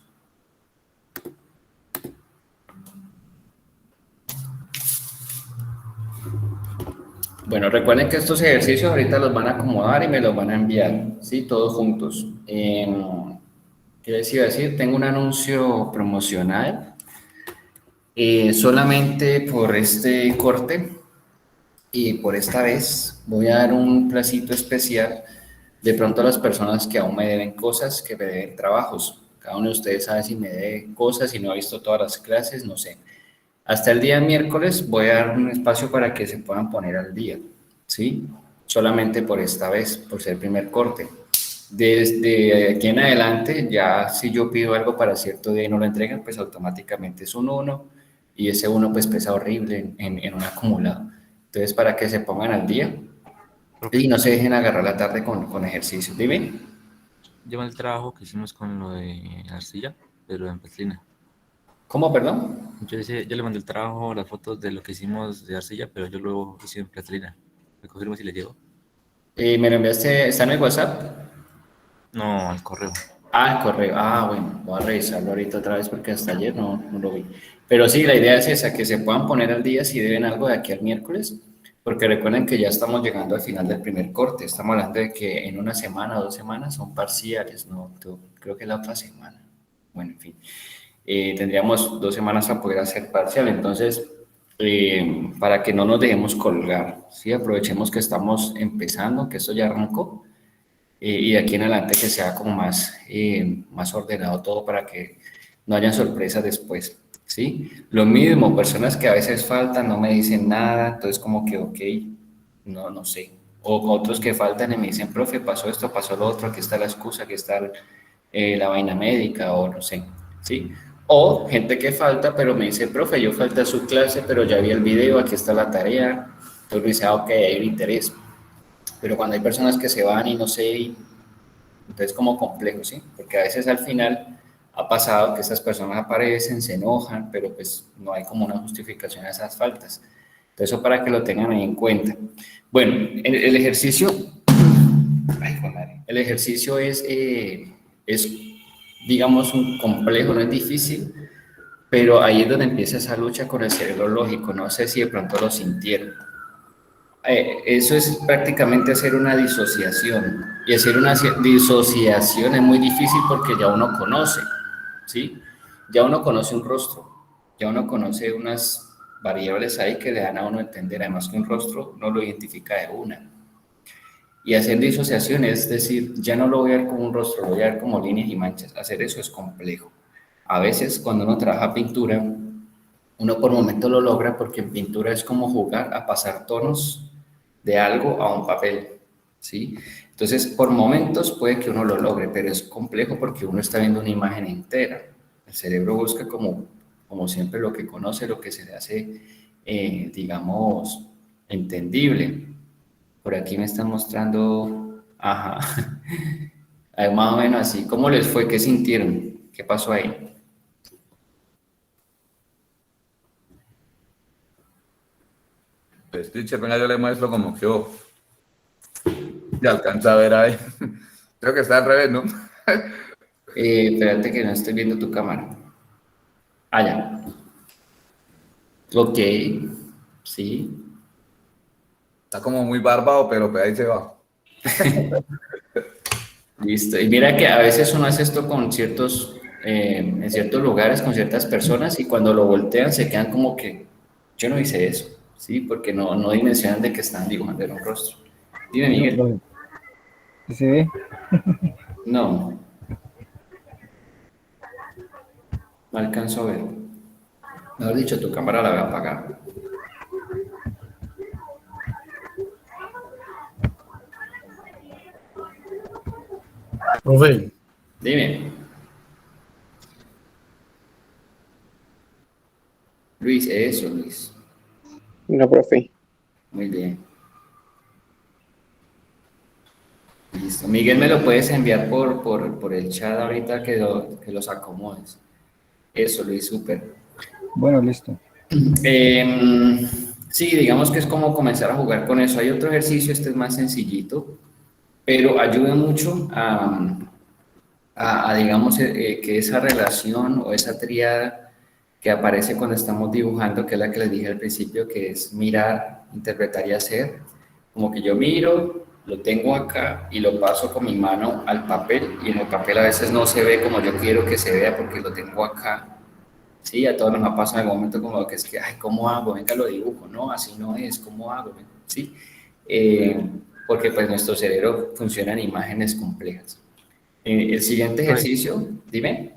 Bueno, recuerden que estos ejercicios ahorita los van a acomodar y me los van a enviar, ¿sí? Todos juntos. ¿Qué les iba a decir? Tengo un anuncio promocional. Solamente por este corte y por esta vez voy a dar un placito especial de pronto a las personas que aún me deben cosas, que me deben trabajos. Cada uno de ustedes sabe si me debe cosas, si no ha visto todas las clases, no sé. Hasta el día miércoles voy a dar un espacio para que se puedan poner al día, ¿sí? Solamente por esta vez, por ser el primer corte. Desde aquí en adelante, ya si yo pido algo para cierto día y no lo entregan, pues automáticamente es un 1 y ese 1 pues pesa horrible en un acumulado. Entonces, para que se pongan al día y no se dejen agarrar la tarde con ejercicios. Dime. Lleva el trabajo que hicimos con lo de arcilla, pero en plastilina. ¿Cómo, perdón? Yo le mandé el trabajo, las fotos de lo que hicimos de arcilla, pero yo lo hice en plastilina. ¿Me confirmo si le llegó? ¿Me lo enviaste? ¿Está en el WhatsApp? No, al correo. Ah, el correo. Ah, bueno, voy a revisarlo ahorita otra vez porque hasta ayer no lo vi. Pero sí, la idea es esa, que se puedan poner al día si deben algo de aquí al miércoles, porque recuerden que ya estamos llegando al final del primer corte. Estamos hablando de que en una semana o 2 semanas son parciales, ¿no? Creo que es la otra semana. Bueno, en fin. Tendríamos 2 semanas para poder hacer parcial, entonces, para que no nos dejemos colgar, ¿sí? Aprovechemos que estamos empezando, que esto ya arrancó. Y de aquí en adelante que sea como más ordenado todo para que no hayan sorpresas después, ¿sí? Lo mismo, personas que a veces faltan, no me dicen nada, entonces como que, ok, no sé. O otros que faltan y me dicen, profe, pasó esto, pasó lo otro, aquí está la excusa, aquí está la vaina médica, o no sé, ¿sí? O gente que falta, pero me dice, profe, yo falté a su clase, pero ya vi el video, aquí está la tarea, entonces me dice, ok, hay un interés. Pero cuando hay personas que se van y no sé, entonces como complejo, ¿sí? Porque a veces al final ha pasado que estas personas aparecen, se enojan, pero pues no hay como una justificación a esas faltas. Entonces eso para que lo tengan ahí en cuenta. Bueno, el ejercicio, el ejercicio es, digamos, un complejo, no es difícil, pero ahí es donde empieza esa lucha con el cerebro lógico. No sé si de pronto lo sintieron. Eso es prácticamente hacer una disociación, y hacer una disociación es muy difícil porque ya uno conoce, ¿sí? Ya uno conoce un rostro, ya uno conoce unas variables ahí que le dan a uno a entender, además que un rostro no lo identifica de una. Y hacer disociación es decir, ya no lo voy a ver como un rostro, lo voy a ver como líneas y manchas. Hacer eso es complejo. A veces cuando uno trabaja pintura, uno por momento lo logra porque en pintura es como jugar a pasar tonos de algo a un papel, ¿sí? Entonces, por momentos puede que uno lo logre, pero es complejo porque uno está viendo una imagen entera. El cerebro busca como siempre lo que conoce, lo que se le hace, digamos, entendible. Por aquí me están mostrando, ajá, más o menos así. ¿Cómo les fue? ¿Qué sintieron? ¿Qué pasó ahí? Pues, teacher, venga, yo le muestro como que ya alcanza a ver ahí. Creo que está al revés, ¿no? Espérate que no estoy viendo tu cámara. Ah, ya. Ok, sí. Está como muy barbado, pero pues ahí se va. Listo. Y mira que a veces uno hace esto con en ciertos lugares, con ciertas personas, y cuando lo voltean se quedan como que, yo no hice eso, ¿sí? Porque no dimensionan de que están dibujando en un rostro. Dime, Miguel. ¿Sí ve? No. No alcanzo a ver. Mejor dicho, tu cámara la voy a apagar. Profe, Dime. Luis, eso, Luis. No, profe. Muy bien. Listo. Miguel, ¿me lo puedes enviar por el chat ahorita que los acomodes? Eso, Luis, súper. Bueno, listo. Sí, digamos que es como comenzar a jugar con eso. Hay otro ejercicio, este es más sencillito, pero ayuda mucho a digamos, que esa relación o esa tríada que aparece cuando estamos dibujando, que es la que les dije al principio, que es mirar, interpretar y hacer, como que yo miro, lo tengo acá y lo paso con mi mano al papel, y en el papel a veces no se ve como yo quiero que se vea porque lo tengo acá. Sí, a todos nos ha pasado en algún momento como que es que, ay, ¿cómo hago? Venga, lo dibujo, no, así no es, ¿cómo hago? Sí, porque pues nuestro cerebro funciona en imágenes complejas. El siguiente ejercicio, dime.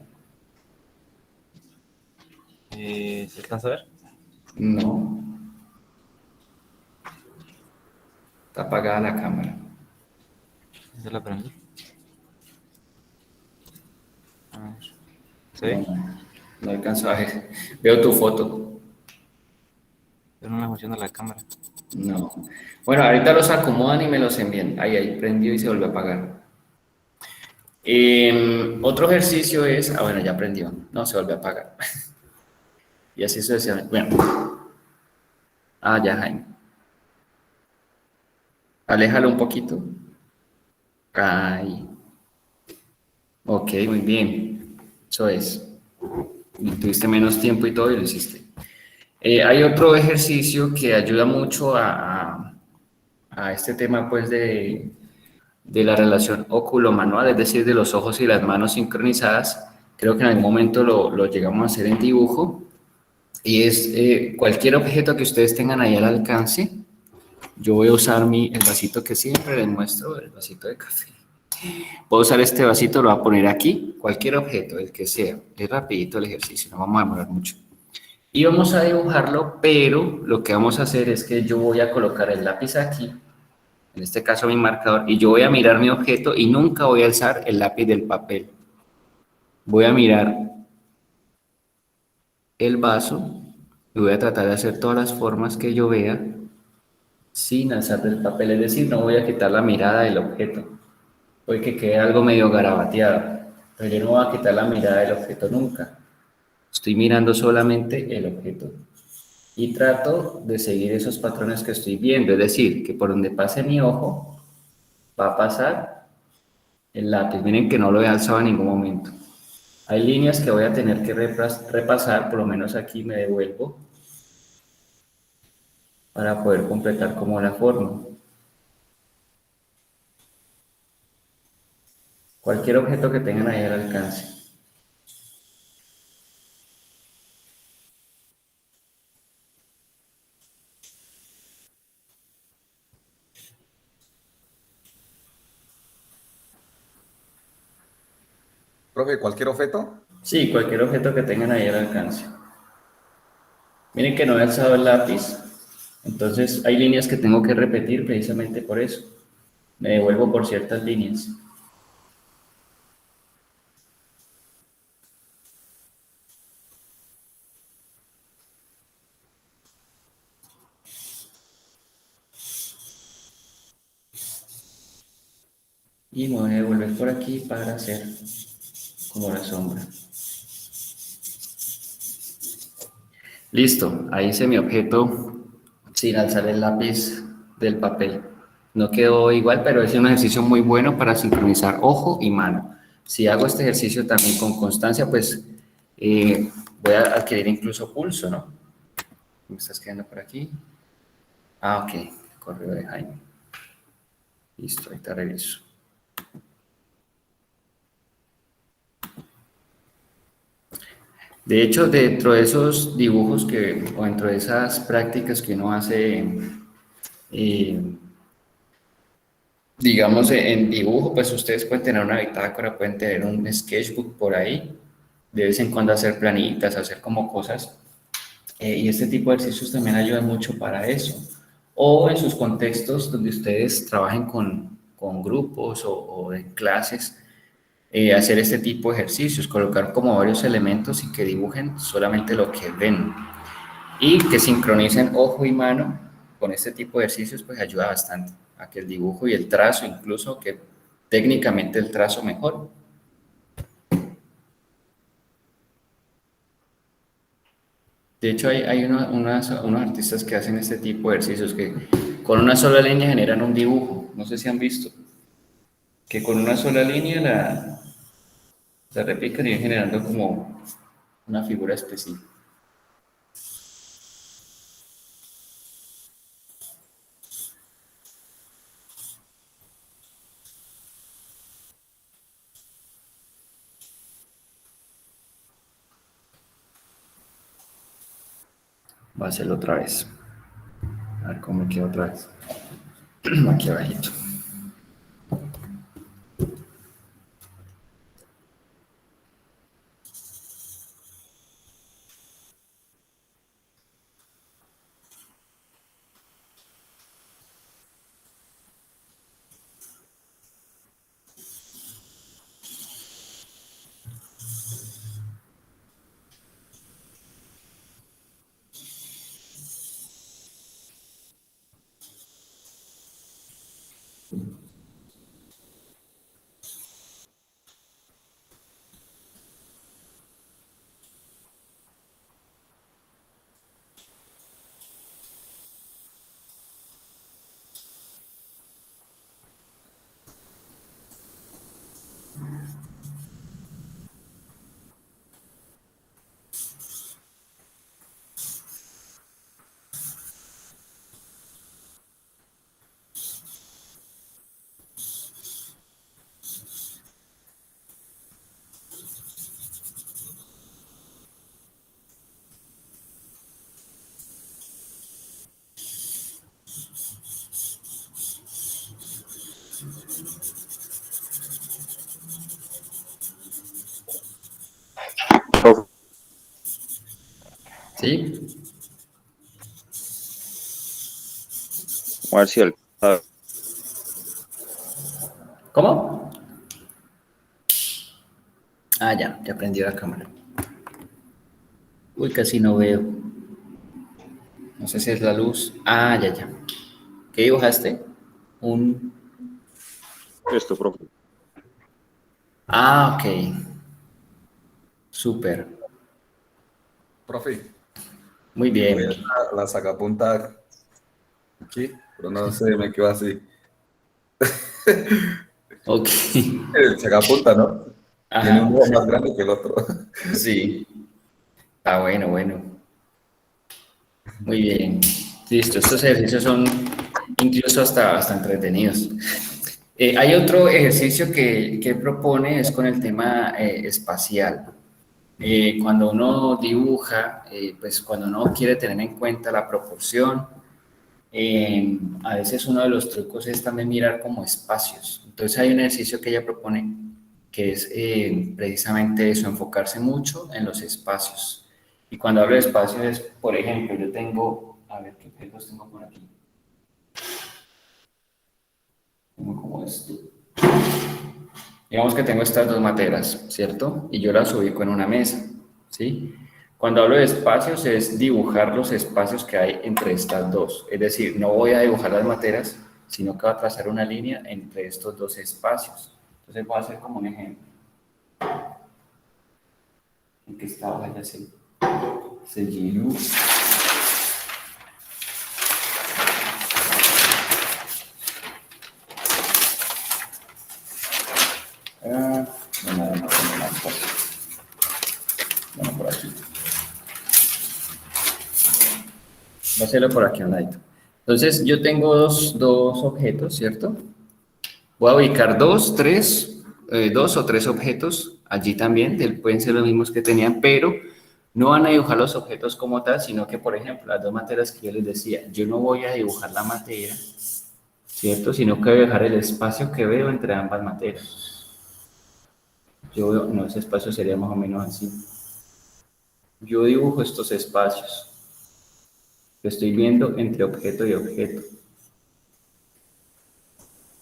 ¿Se alcanza a ver? No. Está apagada la cámara. ¿Se la prendí? A ver. ¿Se ve? No alcanzo a ver. Veo tu foto. Pero no me funciona la cámara. No. Bueno, ahorita los acomodan y me los envían. Ahí prendió y se volvió a apagar. Otro ejercicio es... Ah, bueno, ya prendió. No, se volvió a apagar. Y así sucesivamente. Bueno. Ah, ya, Jaime. Aléjalo un poquito. Ahí. Ok, muy bien. Eso es. Y tuviste menos tiempo y todo y lo hiciste. Hay otro ejercicio que ayuda mucho a este tema pues de la relación óculo-manual, es decir, de los ojos y las manos sincronizadas. Creo que en algún momento lo llegamos a hacer en dibujo. Y es cualquier objeto que ustedes tengan ahí al alcance. Yo voy a usar el vasito que siempre les muestro, el vasito de café. Puedo usar este vasito, lo voy a poner aquí, cualquier objeto, el que sea. Es rapidito el ejercicio, no vamos a demorar mucho. Y vamos a dibujarlo, pero lo que vamos a hacer es que yo voy a colocar el lápiz aquí, en este caso mi marcador, y yo voy a mirar mi objeto y nunca voy a alzar el lápiz del papel. Voy a mirar el vaso y voy a tratar de hacer todas las formas que yo vea sin alzar del papel, es decir, no voy a quitar la mirada del objeto. Puede que quede algo medio garabateado, pero yo no voy a quitar la mirada del objeto nunca. Estoy mirando solamente el objeto y trato de seguir esos patrones que estoy viendo, es decir, que por donde pase mi ojo va a pasar el lápiz. Miren que no lo he alzado en ningún momento. Hay líneas que voy a tener que repasar, por lo menos aquí me devuelvo para poder completar como la forma. Cualquier objeto que tengan ahí al alcance. Profe, ¿cualquier objeto? Sí, cualquier objeto que tengan ahí al alcance. Miren que no he alzado el lápiz, entonces hay líneas que tengo que repetir precisamente por eso. Me devuelvo por ciertas líneas. Y me voy a devolver por aquí para hacer como la sombra. Listo, ahí hice mi objeto sin alzar el lápiz del papel. No quedó igual, pero es un ejercicio muy bueno para sincronizar ojo y mano. Si hago este ejercicio también con constancia, pues voy a adquirir incluso pulso, ¿no? ¿Me estás quedando por aquí? Ah, ok, correo de Jaime. Listo, ahí te regreso. De hecho, dentro de esos dibujos o dentro de esas prácticas que uno hace, digamos, en dibujo, pues ustedes pueden tener una bitácora, pueden tener un sketchbook por ahí, de vez en cuando hacer planitas, hacer como cosas, y este tipo de ejercicios también ayudan mucho para eso. O en sus contextos donde ustedes trabajen con grupos o en clases, hacer este tipo de ejercicios, colocar como varios elementos y que dibujen solamente lo que ven y que sincronicen ojo y mano con este tipo de ejercicios, pues ayuda bastante a que el dibujo y el trazo, incluso que técnicamente el trazo mejore. De hecho, hay unos artistas que hacen este tipo de ejercicios que con una sola línea generan un dibujo, no sé si han visto, que con una sola línea Se repican y van generando como una figura específica. Voy a hacerlo otra vez. A ver cómo me queda otra vez. Aquí abajito. Profe, ¿Sí? a ver si alcanza. ¿Cómo? Ah, ya prendí la cámara. Uy, casi no veo. No sé si es la luz. Ah, ya. ¿Qué dibujaste? Esto, profe. Ah, ok. Súper. Profe, Muy voy bien. a la sacapunta aquí, pero no sé, me quedo así. Ok. El sacapunta, ¿no? Tiene un Ajá. ojo más grande que el otro. Sí. Ah, bueno. Muy bien. Listo. Estos ejercicios son incluso hasta entretenidos. Hay otro ejercicio que propone, es con el tema espacial. Cuando uno dibuja, pues cuando uno quiere tener en cuenta la proporción, a veces uno de los trucos es también mirar como espacios. Entonces hay un ejercicio que ella propone que es precisamente eso, enfocarse mucho en los espacios. Y cuando hablo de espacios es, por ejemplo, yo tengo, a ver qué objetos tengo por aquí. Tengo como esto. Digamos que tengo estas dos materas, ¿cierto? Y yo las ubico en una mesa, ¿sí? Cuando hablo de espacios es dibujar los espacios que hay entre estas dos. Es decir, no voy a dibujar las materas, sino que voy a trazar una línea entre estos dos espacios. Entonces voy a hacer como un ejemplo. En que esta hoja ya se llenó. No, más fácil. Bueno, por aquí. Voy a hacerlo por aquí a un ladito. Entonces, yo tengo dos objetos, ¿cierto? Voy a ubicar dos o tres objetos allí también, pueden ser los mismos que tenían, pero no van a dibujar los objetos como tal, sino que, por ejemplo, las dos materas que yo les decía, yo no voy a dibujar la materia, ¿cierto? Sino que voy a dejar el espacio que veo entre ambas materias. Yo veo, no, ese espacio sería más o menos así. Yo dibujo estos espacios que estoy viendo entre objeto y objeto.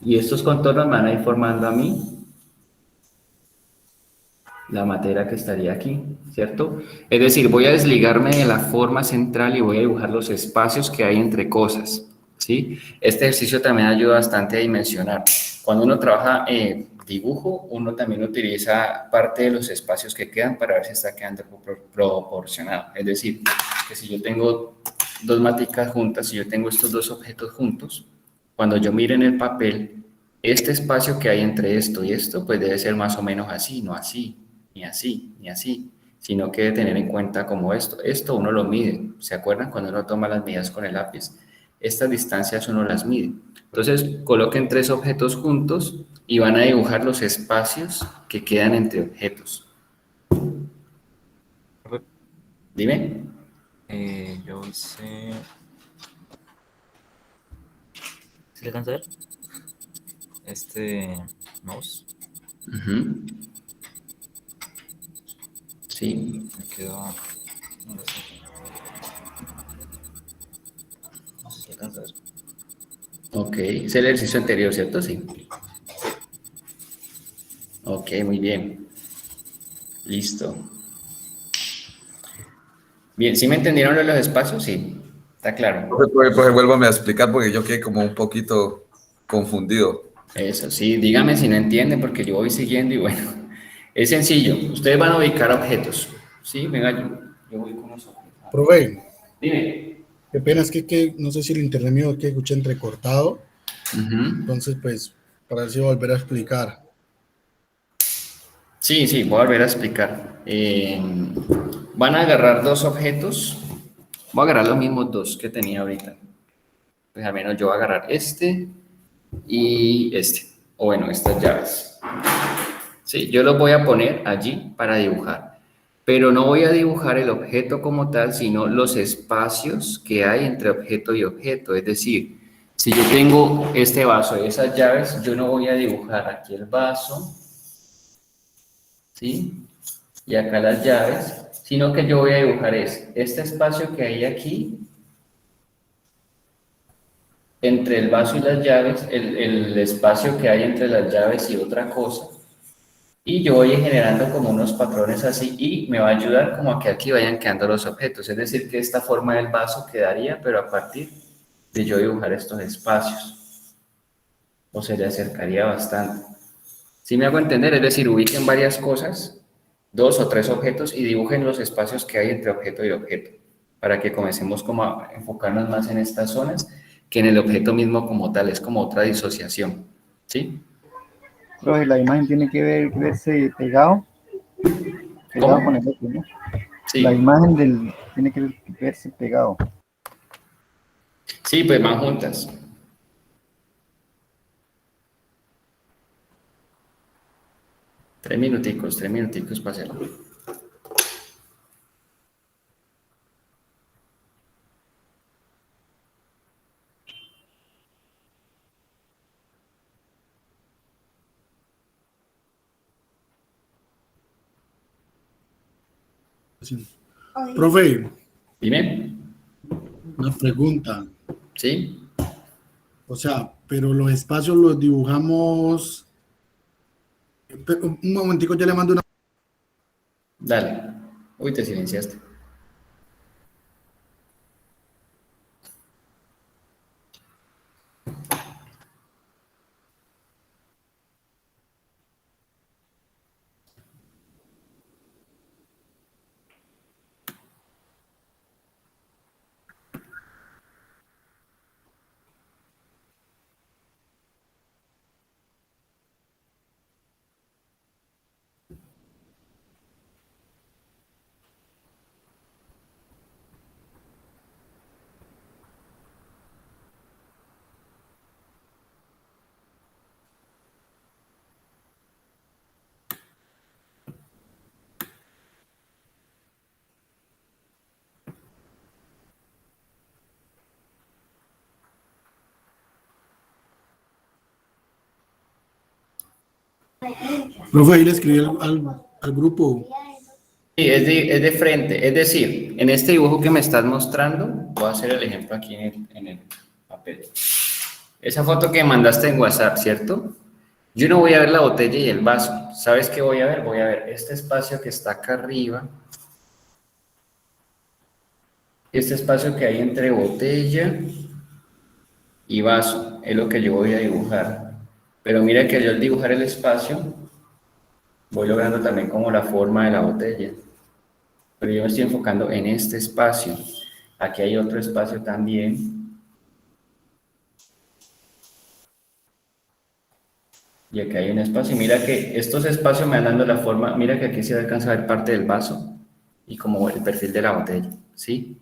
Y estos contornos me van a ir formando a mí la materia que estaría aquí, ¿cierto? Es decir, voy a desligarme de la forma central y voy a dibujar los espacios que hay entre cosas, ¿sí? Este ejercicio también ayuda bastante a dimensionar. Cuando uno trabaja dibujo, uno también utiliza parte de los espacios que quedan para ver si está quedando proporcionado. Es decir, que si yo tengo dos maticas juntas, si yo tengo estos dos objetos juntos, cuando yo mire en el papel, este espacio que hay entre esto y esto, pues debe ser más o menos así, no así. ni así, sino que debe tener en cuenta como esto. Esto uno lo mide. ¿Se acuerdan cuando uno toma las medidas con el lápiz? Estas distancias uno las mide. Entonces, coloquen 3 objetos juntos y van a dibujar los espacios que quedan entre objetos. Dime. Yo hice... ¿Sí le alcanza a ver? Este mouse. Ujú. Sí. Me quedó... ¿dónde está? No sé si le alcanza a ver. Ok, es el ejercicio anterior, ¿cierto? Sí. Ok, muy bien. Listo. Bien, ¿sí me entendieron lo de los espacios? Sí, está claro. Profe, vuélvame a explicar porque yo quedé como un poquito confundido. Eso, sí, dígame si no entienden porque yo voy siguiendo y bueno, es sencillo. Ustedes van a ubicar objetos. Sí, venga, yo voy con los objetos. Profe, Dime. qué pena, es que no sé si el internet mío que escuché entrecortado, Ujú. entonces pues para ver si volver a explicar. Sí, sí, voy a volver a explicar. Van a agarrar 2 objetos. Voy a agarrar los mismos 2 que tenía ahorita. Pues al menos yo voy a agarrar este y este. O bueno, estas llaves. Sí, yo los voy a poner allí para dibujar. Pero no voy a dibujar el objeto como tal, sino los espacios que hay entre objeto y objeto. Es decir, si yo tengo este vaso y esas llaves, yo no voy a dibujar aquí el vaso, ¿sí? Y acá las llaves, sino que yo voy a dibujar este espacio que hay aquí, entre el vaso y las llaves, el espacio que hay entre las llaves y otra cosa. Y yo voy generando como unos patrones así y me va a ayudar como a que aquí vayan quedando los objetos. Es decir, que esta forma del vaso quedaría, pero a partir de yo dibujar estos espacios. O se le acercaría bastante. ¿Sí me hago entender? Es decir, ubiquen varias cosas, 2 o 3 objetos y dibujen los espacios que hay entre objeto y objeto. Para que comencemos como a enfocarnos más en estas zonas que en el objeto mismo como tal. Es como otra disociación. ¿Sí? Profe, la imagen tiene que verse pegado ¿Cómo? con el otro, ¿no? La Sí. imagen tiene que verse pegado. Sí, pues van juntas. Tres minuticos para hacerlo. Sí. Profe, Dime. una pregunta. ¿Sí? O sea, pero los espacios los dibujamos. Un momentico, ya le mando una. Dale. Uy, te silenciaste. Profe, ahí le escribí al grupo. Sí, es de frente. Es decir, en este dibujo que me estás mostrando, voy a hacer el ejemplo aquí en el papel. Esa foto que mandaste en WhatsApp, ¿cierto? Yo no voy a ver la botella y el vaso. ¿Sabes qué voy a ver? Voy a ver este espacio que está acá arriba. Este espacio que hay entre botella y vaso. Es lo que yo voy a dibujar. Pero mira que yo al dibujar el espacio, voy logrando también como la forma de la botella. Pero yo me estoy enfocando en este espacio. Aquí hay otro espacio también. Y aquí hay un espacio. Y mira que estos espacios me van dando la forma. Mira que aquí se alcanza a ver parte del vaso y como el perfil de la botella, ¿sí?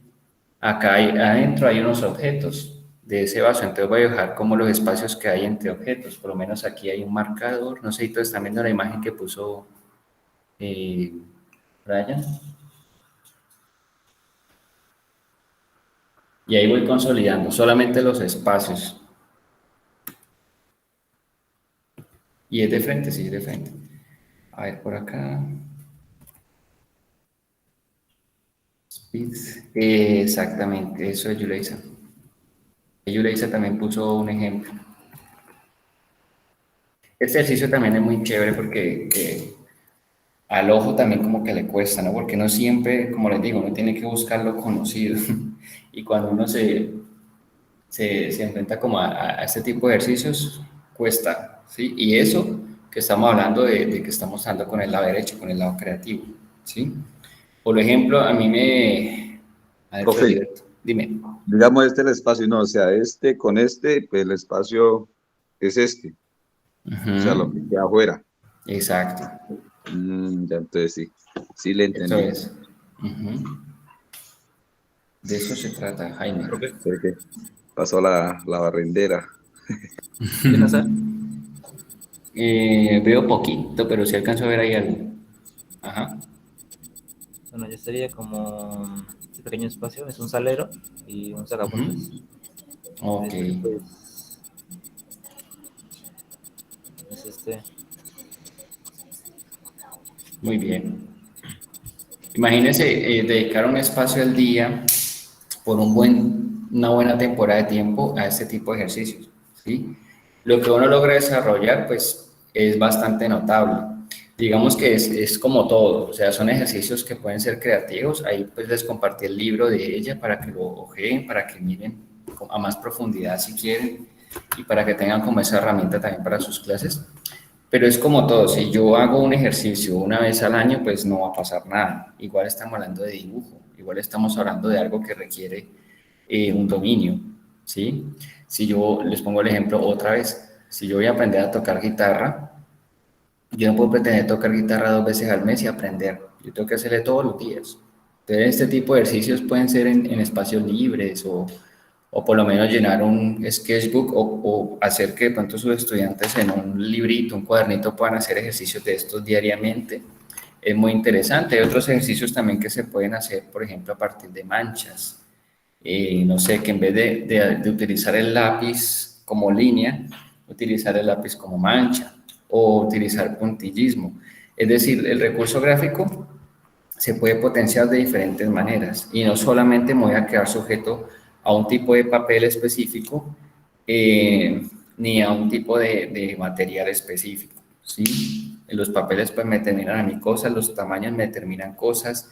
Acá adentro hay unos objetos de ese vaso. Entonces voy a dejar como los espacios que hay entre objetos. Por lo menos aquí hay un marcador. No sé si todos están viendo la imagen que puso eh, Brian. Y ahí voy consolidando solamente los espacios. Y es de frente, sí, es de frente. A ver, por acá. Speed. Exactamente, eso es Yuleisa. Yuleisa también puso un ejemplo. Este ejercicio también es muy chévere porque al ojo también como que le cuesta, ¿no? Porque no siempre, como les digo, uno tiene que buscar lo conocido. Y cuando uno se enfrenta como a este tipo de ejercicios, cuesta, ¿sí? Y eso que estamos hablando de que estamos hablando con el lado derecho, con el lado creativo, ¿sí? Por ejemplo, a mí me... A ver, Profe, Feliberto, dime. digamos este el espacio, no, o sea, este con este, pues el espacio es este, o sea, lo que Ujú, queda afuera. exacto, Ya, entonces sí, sí le eso entendí. es. Ujú. De eso se trata, Jaime. Profe, Sé que pasó la barrendera. ¿quién hace? Veo poquito, pero sí alcanzo a ver ahí algo. Ajá. Bueno, ya sería como este pequeño espacio, es un salero y un sacapuntas. Ujú. Ok, Este, pues, es este. muy bien. Imagínense dedicar un espacio al día por una buena temporada de tiempo a este tipo de ejercicios, ¿sí? Lo que uno logra desarrollar, pues, es bastante notable. Digamos que es como todo, o sea, son ejercicios que pueden ser creativos. Ahí, pues, les compartí el libro de ella para que lo ojeen, para que miren a más profundidad si quieren y para que tengan como esa herramienta también para sus clases. Pero es como todo, si yo hago un ejercicio una vez al año, pues no va a pasar nada. Igual estamos hablando de dibujo, igual estamos hablando de algo que requiere un dominio, ¿sí? Si yo les pongo el ejemplo otra vez, si yo voy a aprender a tocar guitarra, yo no puedo pretender tocar guitarra 2 veces al mes y aprender, yo tengo que hacerle todos los días. Entonces, este tipo de ejercicios pueden ser en espacios libres o por lo menos llenar un sketchbook o hacer que de pronto sus estudiantes en un librito, un cuadernito puedan hacer ejercicios de estos diariamente. Es muy interesante. Hay otros ejercicios también que se pueden hacer, por ejemplo, a partir de manchas. No sé, que en vez de utilizar el lápiz como línea, utilizar el lápiz como mancha o utilizar puntillismo. Es decir, el recurso gráfico se puede potenciar de diferentes maneras y no solamente me voy a quedar sujeto a un tipo de papel específico ni a un tipo de material específico, ¿sí? Los papeles pues me determinan a mí cosas, los tamaños me determinan cosas,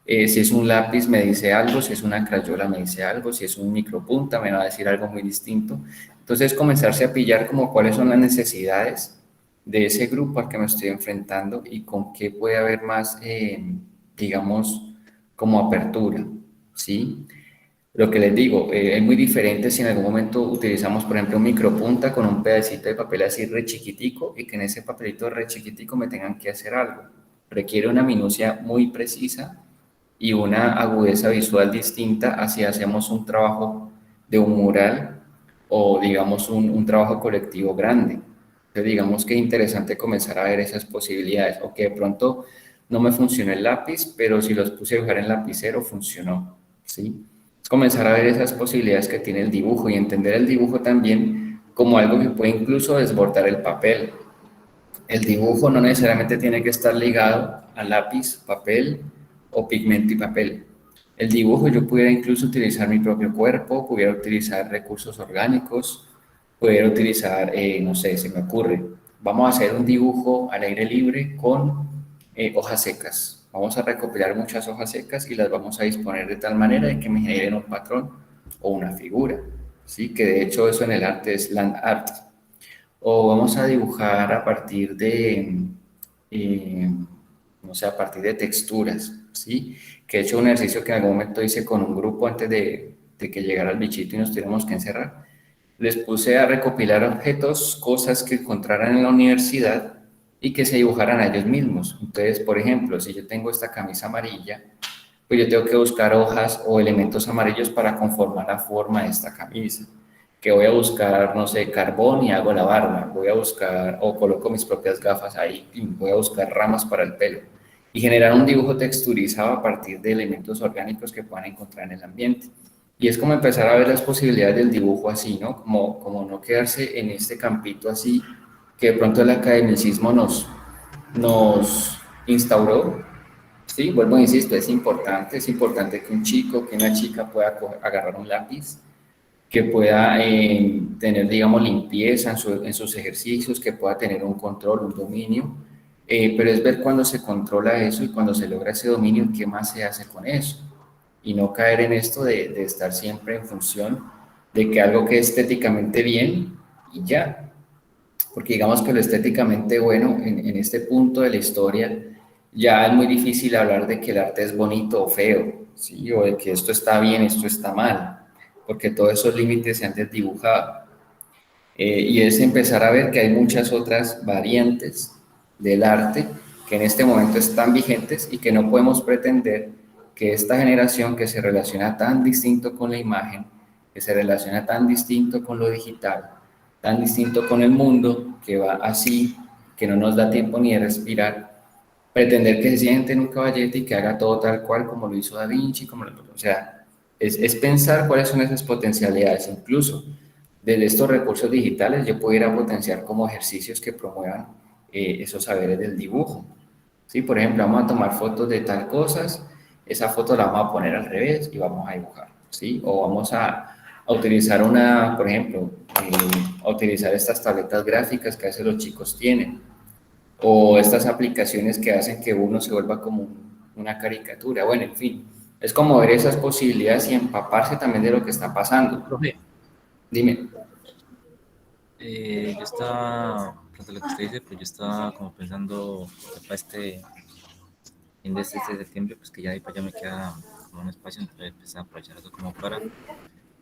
si es un lápiz me dice algo, si es una crayola me dice algo, si es un micropunta me va a decir algo muy distinto. Entonces comenzarse a pillar como cuáles son las necesidades de ese grupo al que me estoy enfrentando y con qué puede haber más, digamos, como apertura, ¿sí? Lo que les digo, es muy diferente si en algún momento utilizamos, por ejemplo, un micropunta con un pedacito de papel así re chiquitico y que en ese papelito re chiquitico me tengan que hacer algo. Requiere una minucia muy precisa y una agudeza visual distinta a si hacemos un trabajo de un mural o, digamos, un trabajo colectivo grande. Entonces, digamos que es interesante comenzar a ver esas posibilidades o que de pronto no me funcionó el lápiz, pero si los puse a dibujar en lapicero, funcionó, ¿sí? Es comenzar a ver esas posibilidades que tiene el dibujo y entender el dibujo también como algo que puede incluso desbordar el papel. El dibujo no necesariamente tiene que estar ligado a lápiz, papel o pigmento y papel. El dibujo yo pudiera incluso utilizar mi propio cuerpo, pudiera utilizar recursos orgánicos, pudiera utilizar, no sé, se me ocurre, vamos a hacer un dibujo al aire libre con hojas secas. Vamos a recopilar muchas hojas secas y las vamos a disponer de tal manera de que me generen un patrón o una figura, ¿sí? Que de hecho eso en el arte es land art. O vamos a dibujar a partir eh, no sé, a partir de texturas, ¿sí? Que he hecho un ejercicio que en algún momento hice con un grupo antes de que llegara el bichito y nos tuviéramos que encerrar. les puse a recopilar objetos, cosas que encontraran en la universidad y que se dibujaran a ellos mismos. Entonces, por ejemplo, si yo tengo esta camisa amarilla, pues yo tengo que buscar hojas o elementos amarillos para conformar la forma de esta camisa. Que voy a buscar, no sé, carbón y hago la barba. Voy a buscar, o coloco mis propias gafas ahí, y voy a buscar ramas para el pelo. Y generar un dibujo texturizado a partir de elementos orgánicos que puedan encontrar en el ambiente. Y es como empezar a ver las posibilidades del dibujo así, ¿no? Como no quedarse en este campito así, que de pronto el academicismo nos instauró. Sí, vuelvo e insisto, es importante que un chico, que una chica pueda agarrar un lápiz, que pueda tener, digamos, limpieza en sus ejercicios, que pueda tener un control, un dominio, pero es ver cuando se controla eso y cuando se logra ese dominio, qué más se hace con eso, y no caer en esto de estar siempre en función de que algo que es estéticamente bien y ya, porque digamos que lo estéticamente bueno en este punto de la historia ya es muy difícil hablar de que el arte es bonito o feo, ¿sí? O de que esto está bien, esto está mal, porque todos esos límites se han desdibujado. Y es empezar a ver que hay muchas otras variantes del arte que en este momento están vigentes y que no podemos pretender que esta generación que se relaciona tan distinto con la imagen, que se relaciona tan distinto con lo digital, tan distinto con el mundo, que va así, que no nos da tiempo ni de respirar, pretender que se siente en un caballete y que haga todo tal cual como lo hizo Da Vinci, o sea, es pensar cuáles son esas potencialidades, incluso desde estos recursos digitales yo pudiera potenciar como ejercicios que promuevan esos saberes del dibujo. ¿Sí? Por ejemplo, vamos a tomar fotos de tal cosas, esa foto la vamos a poner al revés y vamos a dibujar, ¿sí? O vamos a utilizar por ejemplo, a utilizar estas tabletas gráficas que a veces los chicos tienen, o estas aplicaciones que hacen que uno se vuelva como una caricatura. Bueno, en fin, es como ver esas posibilidades y empaparse también de lo que está pasando. Profe, Dime. yo estaba, frente a lo que usted dice, pues yo estaba como pensando para este fin de este septiembre, pues que ya ahí para allá me queda como un espacio, entonces empezar a aprovechar eso como para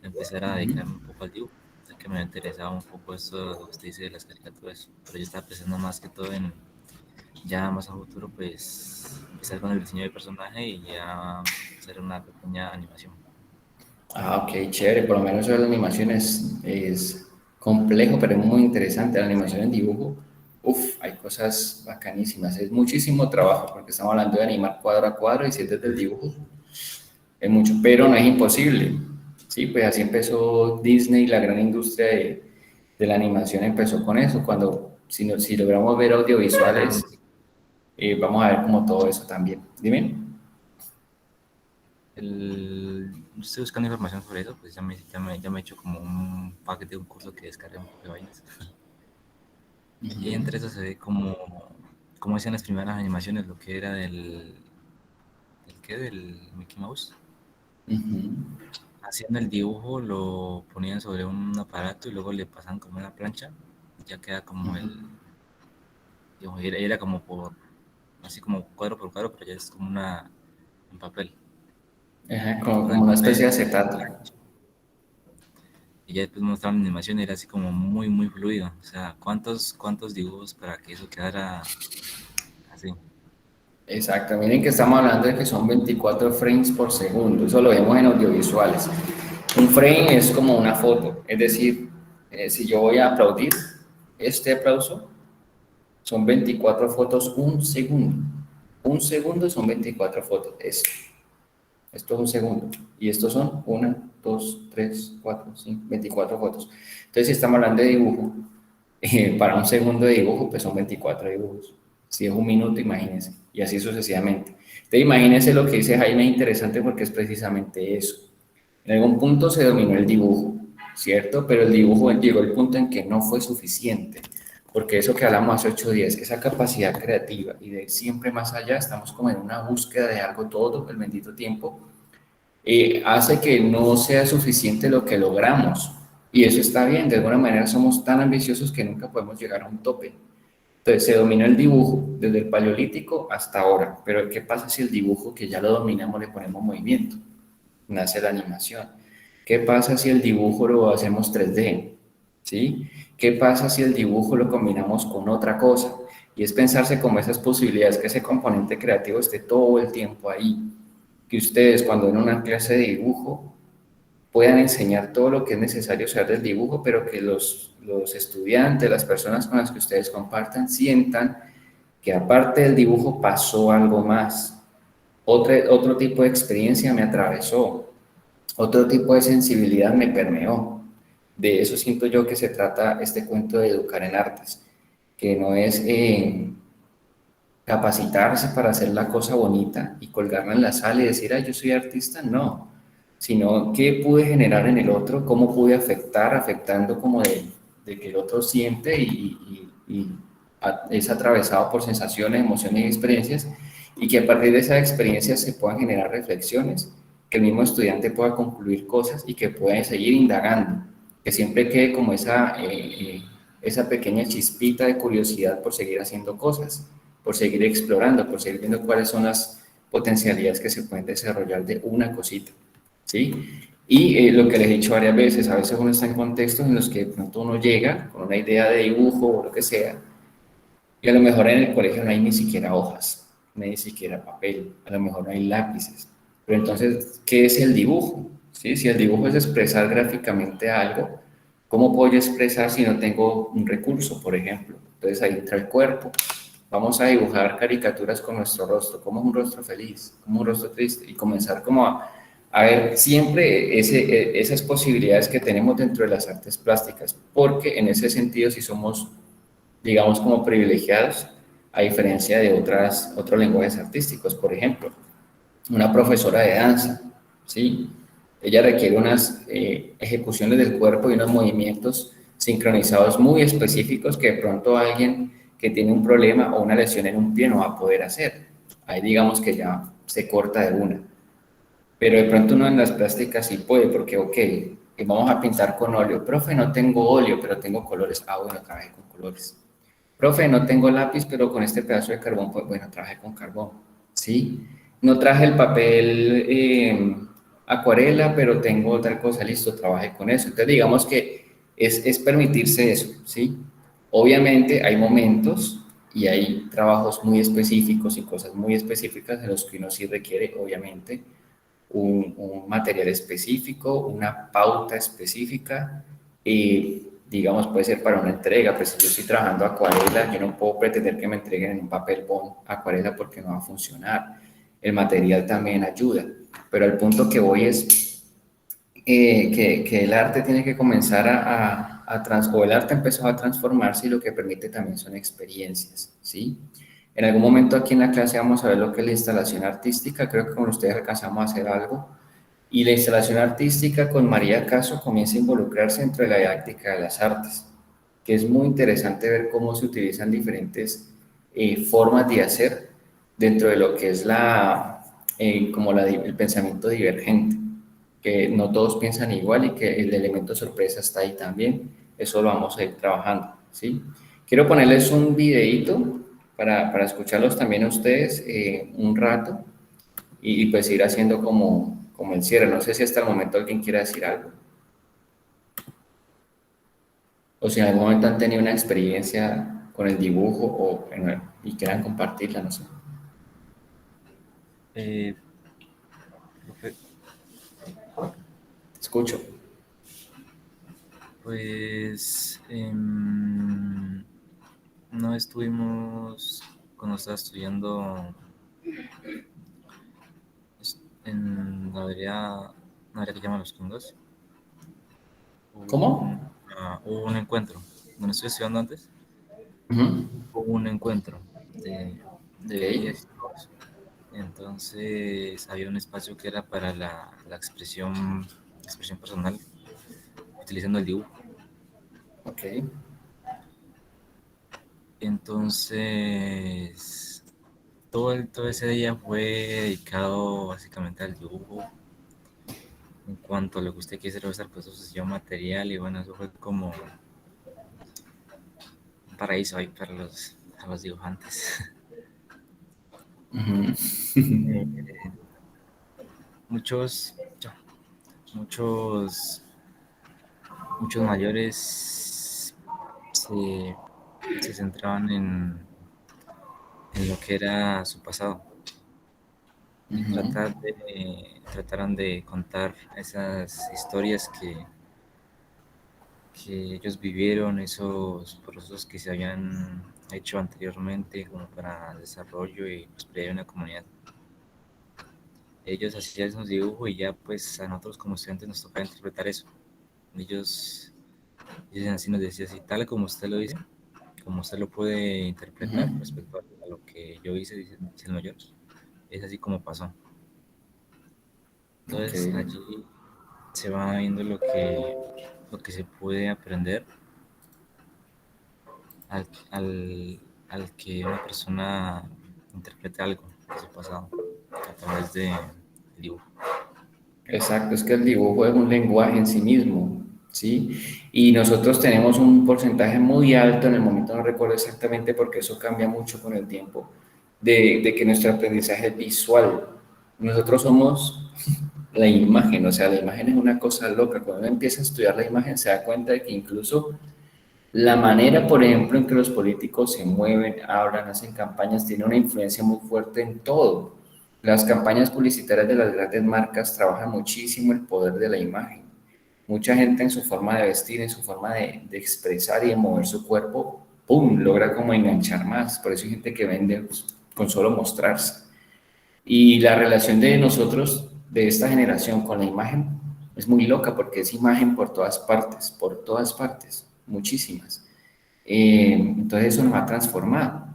empezar a dedicarme un poco al dibujo. Sé que me interesaba un poco eso, lo que usted dice de las caricaturas, pero yo estaba pensando más que todo en ya más a futuro, pues empezar con el diseño de personaje y ya hacer una pequeña animación. Ah, ok, chévere. Por lo menos eso de la animación es complejo, pero es muy interesante. La animación en dibujo, uf, hay cosas bacanísimas. Es muchísimo trabajo, porque estamos hablando de animar cuadro a cuadro y si es desde el dibujo, es mucho, pero no es imposible. Sí, pues así empezó Disney, la gran industria de la animación empezó con eso. Si logramos ver audiovisuales, vamos a ver como todo eso también. Dime. Estoy buscando información sobre eso, pues ya me he hecho como un paquete de un curso que descargué un poco de vainas. Y entre eso se ve como hacían las primeras animaciones, lo que era del Mickey Mouse. Haciendo el dibujo, lo ponían sobre un aparato y luego le pasaban como una plancha, y ya queda como dibujo, era como así como cuadro por cuadro, pero ya es como un papel. Ajá, como una especie de acetato. Y ya después mostraban la animación y era así como muy, muy fluido. O sea, ¿cuántos dibujos para que eso quedara así? Exacto, miren que estamos hablando de que son 24 frames por segundo, eso lo vemos en audiovisuales. Un frame es como una foto, es decir, si yo voy a aplaudir, este aplauso son 24 fotos un segundo. Un segundo son 24 fotos, esto es un segundo. Y estos son 1, 2, 3, 4, 5, 24 fotos. Entonces, si estamos hablando de dibujo, para un segundo de dibujo, pues son 24 dibujos. Si es un minuto, imagínense. Y así sucesivamente. Entonces, imagínense lo que dice Jaime, interesante porque es precisamente eso. En algún punto se dominó el dibujo, ¿cierto? Pero el dibujo llegó al punto en que no fue suficiente. Porque eso que hablamos hace 8 días, esa capacidad creativa y de siempre más allá, estamos como en una búsqueda de algo todo el bendito tiempo, hace que no sea suficiente lo que logramos. Y eso está bien, de alguna manera somos tan ambiciosos que nunca podemos llegar a un tope. Entonces se dominó el dibujo desde el paleolítico hasta ahora, pero ¿qué pasa si el dibujo que ya lo dominamos le ponemos movimiento? Nace la animación. ¿Qué pasa si el dibujo lo hacemos 3D? ¿sí? ¿Qué pasa si el dibujo lo combinamos con otra cosa? Y es pensarse como esas posibilidades, que ese componente creativo esté todo el tiempo ahí, que ustedes cuando en una clase de dibujo puedan enseñar todo lo que es necesario saber del dibujo, pero que los estudiantes, las personas con las que ustedes compartan, sientan que aparte del dibujo pasó algo más. Otro tipo de experiencia me atravesó, otro tipo de sensibilidad me permeó. De eso siento yo que se trata este cuento de educar en artes, que no es capacitarse para hacer la cosa bonita y colgarla en la sala y decir, ay, yo soy artista, no, sino qué pude generar en el otro, cómo pude afectar, afectando como de que el otro siente es atravesado por sensaciones, emociones y experiencias, y que a partir de esas experiencias se puedan generar reflexiones, que el mismo estudiante pueda concluir cosas y que pueda seguir indagando, que siempre quede como esa pequeña chispita de curiosidad por seguir haciendo cosas, por seguir explorando, por seguir viendo cuáles son las potencialidades que se pueden desarrollar de una cosita, ¿sí? Y lo que les he dicho varias veces, a veces uno está en contextos en los que de pronto uno llega con una idea de dibujo o lo que sea, y a lo mejor en el colegio no hay ni siquiera hojas, no hay ni siquiera papel, a lo mejor no hay lápices. Pero entonces, ¿qué es el dibujo? ¿Sí? Si el dibujo es expresar gráficamente algo, ¿cómo puedo yo expresar si no tengo un recurso, por ejemplo? Entonces ahí entra el cuerpo. Vamos a dibujar caricaturas con nuestro rostro, como es un rostro feliz, como un rostro triste, y comenzar como a ver siempre esas posibilidades que tenemos dentro de las artes plásticas, porque en ese sentido si somos, digamos, como privilegiados, a diferencia de otros lenguajes artísticos. Por ejemplo, una profesora de danza, ¿sí? Ella requiere unas ejecuciones del cuerpo y unos movimientos sincronizados muy específicos que de pronto alguien que tiene un problema o una lesión en un pie no va a poder hacer. Ahí digamos que ya se corta de una. Pero de pronto uno en las plásticas sí puede, porque, ok, vamos a pintar con óleo. Profe, no tengo óleo, pero tengo colores. Ah, bueno, trabajé con colores. Profe, no tengo lápiz, pero con este pedazo de carbón, pues bueno, traje con carbón, ¿sí? No traje el papel acuarela, pero tengo otra cosa, listo, trabajé con eso. Entonces, digamos que es permitirse eso, ¿sí? Obviamente hay momentos y hay trabajos muy específicos y cosas muy específicas en los que uno sí requiere, obviamente, un material específico, una pauta específica, y digamos puede ser para una entrega, pues si yo estoy trabajando acuarela, yo no puedo pretender que me entreguen en un papel bond acuarela porque no va a funcionar. El material también ayuda, pero el punto que voy es que el arte tiene que comenzar o el arte empezó a transformarse y lo que permite también son experiencias, ¿sí? En algún momento aquí en la clase vamos a ver lo que es la instalación artística, creo que con ustedes alcanzamos a hacer algo, y la instalación artística con María Caso comienza a involucrarse dentro de la didáctica de las artes, que es muy interesante ver cómo se utilizan diferentes formas de hacer dentro de lo que es el pensamiento divergente, que no todos piensan igual y que el elemento sorpresa está ahí también. Eso lo vamos a ir trabajando, ¿sí? Quiero ponerles un videíto para escucharlos también a ustedes un rato y pues ir haciendo como el cierre. No sé si hasta el momento alguien quiera decir algo. O si en algún momento han tenido una experiencia con el dibujo y quieran compartirla, no sé. Profe, Escucho. pues no estuvimos cuando estaba estudiando en la área que llaman Los Congos. ¿Cómo? Hubo un encuentro, donde estoy estudiando antes, hubo un encuentro de Ok. equipos. Entonces había un espacio que era para la expresión personal, utilizando el dibujo. Ok. Entonces, todo ese día fue dedicado básicamente al dibujo. En cuanto a lo que usted quisiera usar, pues eso se llama material y bueno, eso fue como un paraíso ahí para los dibujantes. Eh, muchos, muchos mayores se centraban en lo que era su pasado. Y trataron de contar esas historias que ellos vivieron, esos procesos que se habían hecho anteriormente como para desarrollo y prosperidad de una comunidad. Ellos hacían esos dibujos y ya pues a nosotros como estudiantes nos tocaba interpretar eso. Ellos así nos decían, así tal como usted lo dice, como usted lo puede interpretar respecto a lo que yo hice, dice el mayor, es así como pasó. Entonces allí se va viendo lo que se puede aprender al que una persona interprete algo de su pasado a través del dibujo. Exacto, es que el dibujo es un lenguaje en sí mismo, ¿sí? Y nosotros tenemos un porcentaje muy alto, en el momento no recuerdo exactamente porque eso cambia mucho con el tiempo, de que nuestro aprendizaje es visual. Nosotros somos la imagen, o sea, la imagen es una cosa loca. Cuando uno empieza a estudiar la imagen se da cuenta de que incluso la manera, por ejemplo, en que los políticos se mueven, hablan, hacen campañas, tiene una influencia muy fuerte en todo. Las campañas publicitarias de las grandes marcas trabajan muchísimo el poder de la imagen. Mucha gente en su forma de vestir, en su forma de expresar y de mover su cuerpo, ¡pum!, logra como enganchar más. Por eso hay gente que vende pues, con solo mostrarse. Y la relación de nosotros, de esta generación con la imagen, es muy loca porque es imagen por todas partes, muchísimas. Entonces eso nos ha transformado.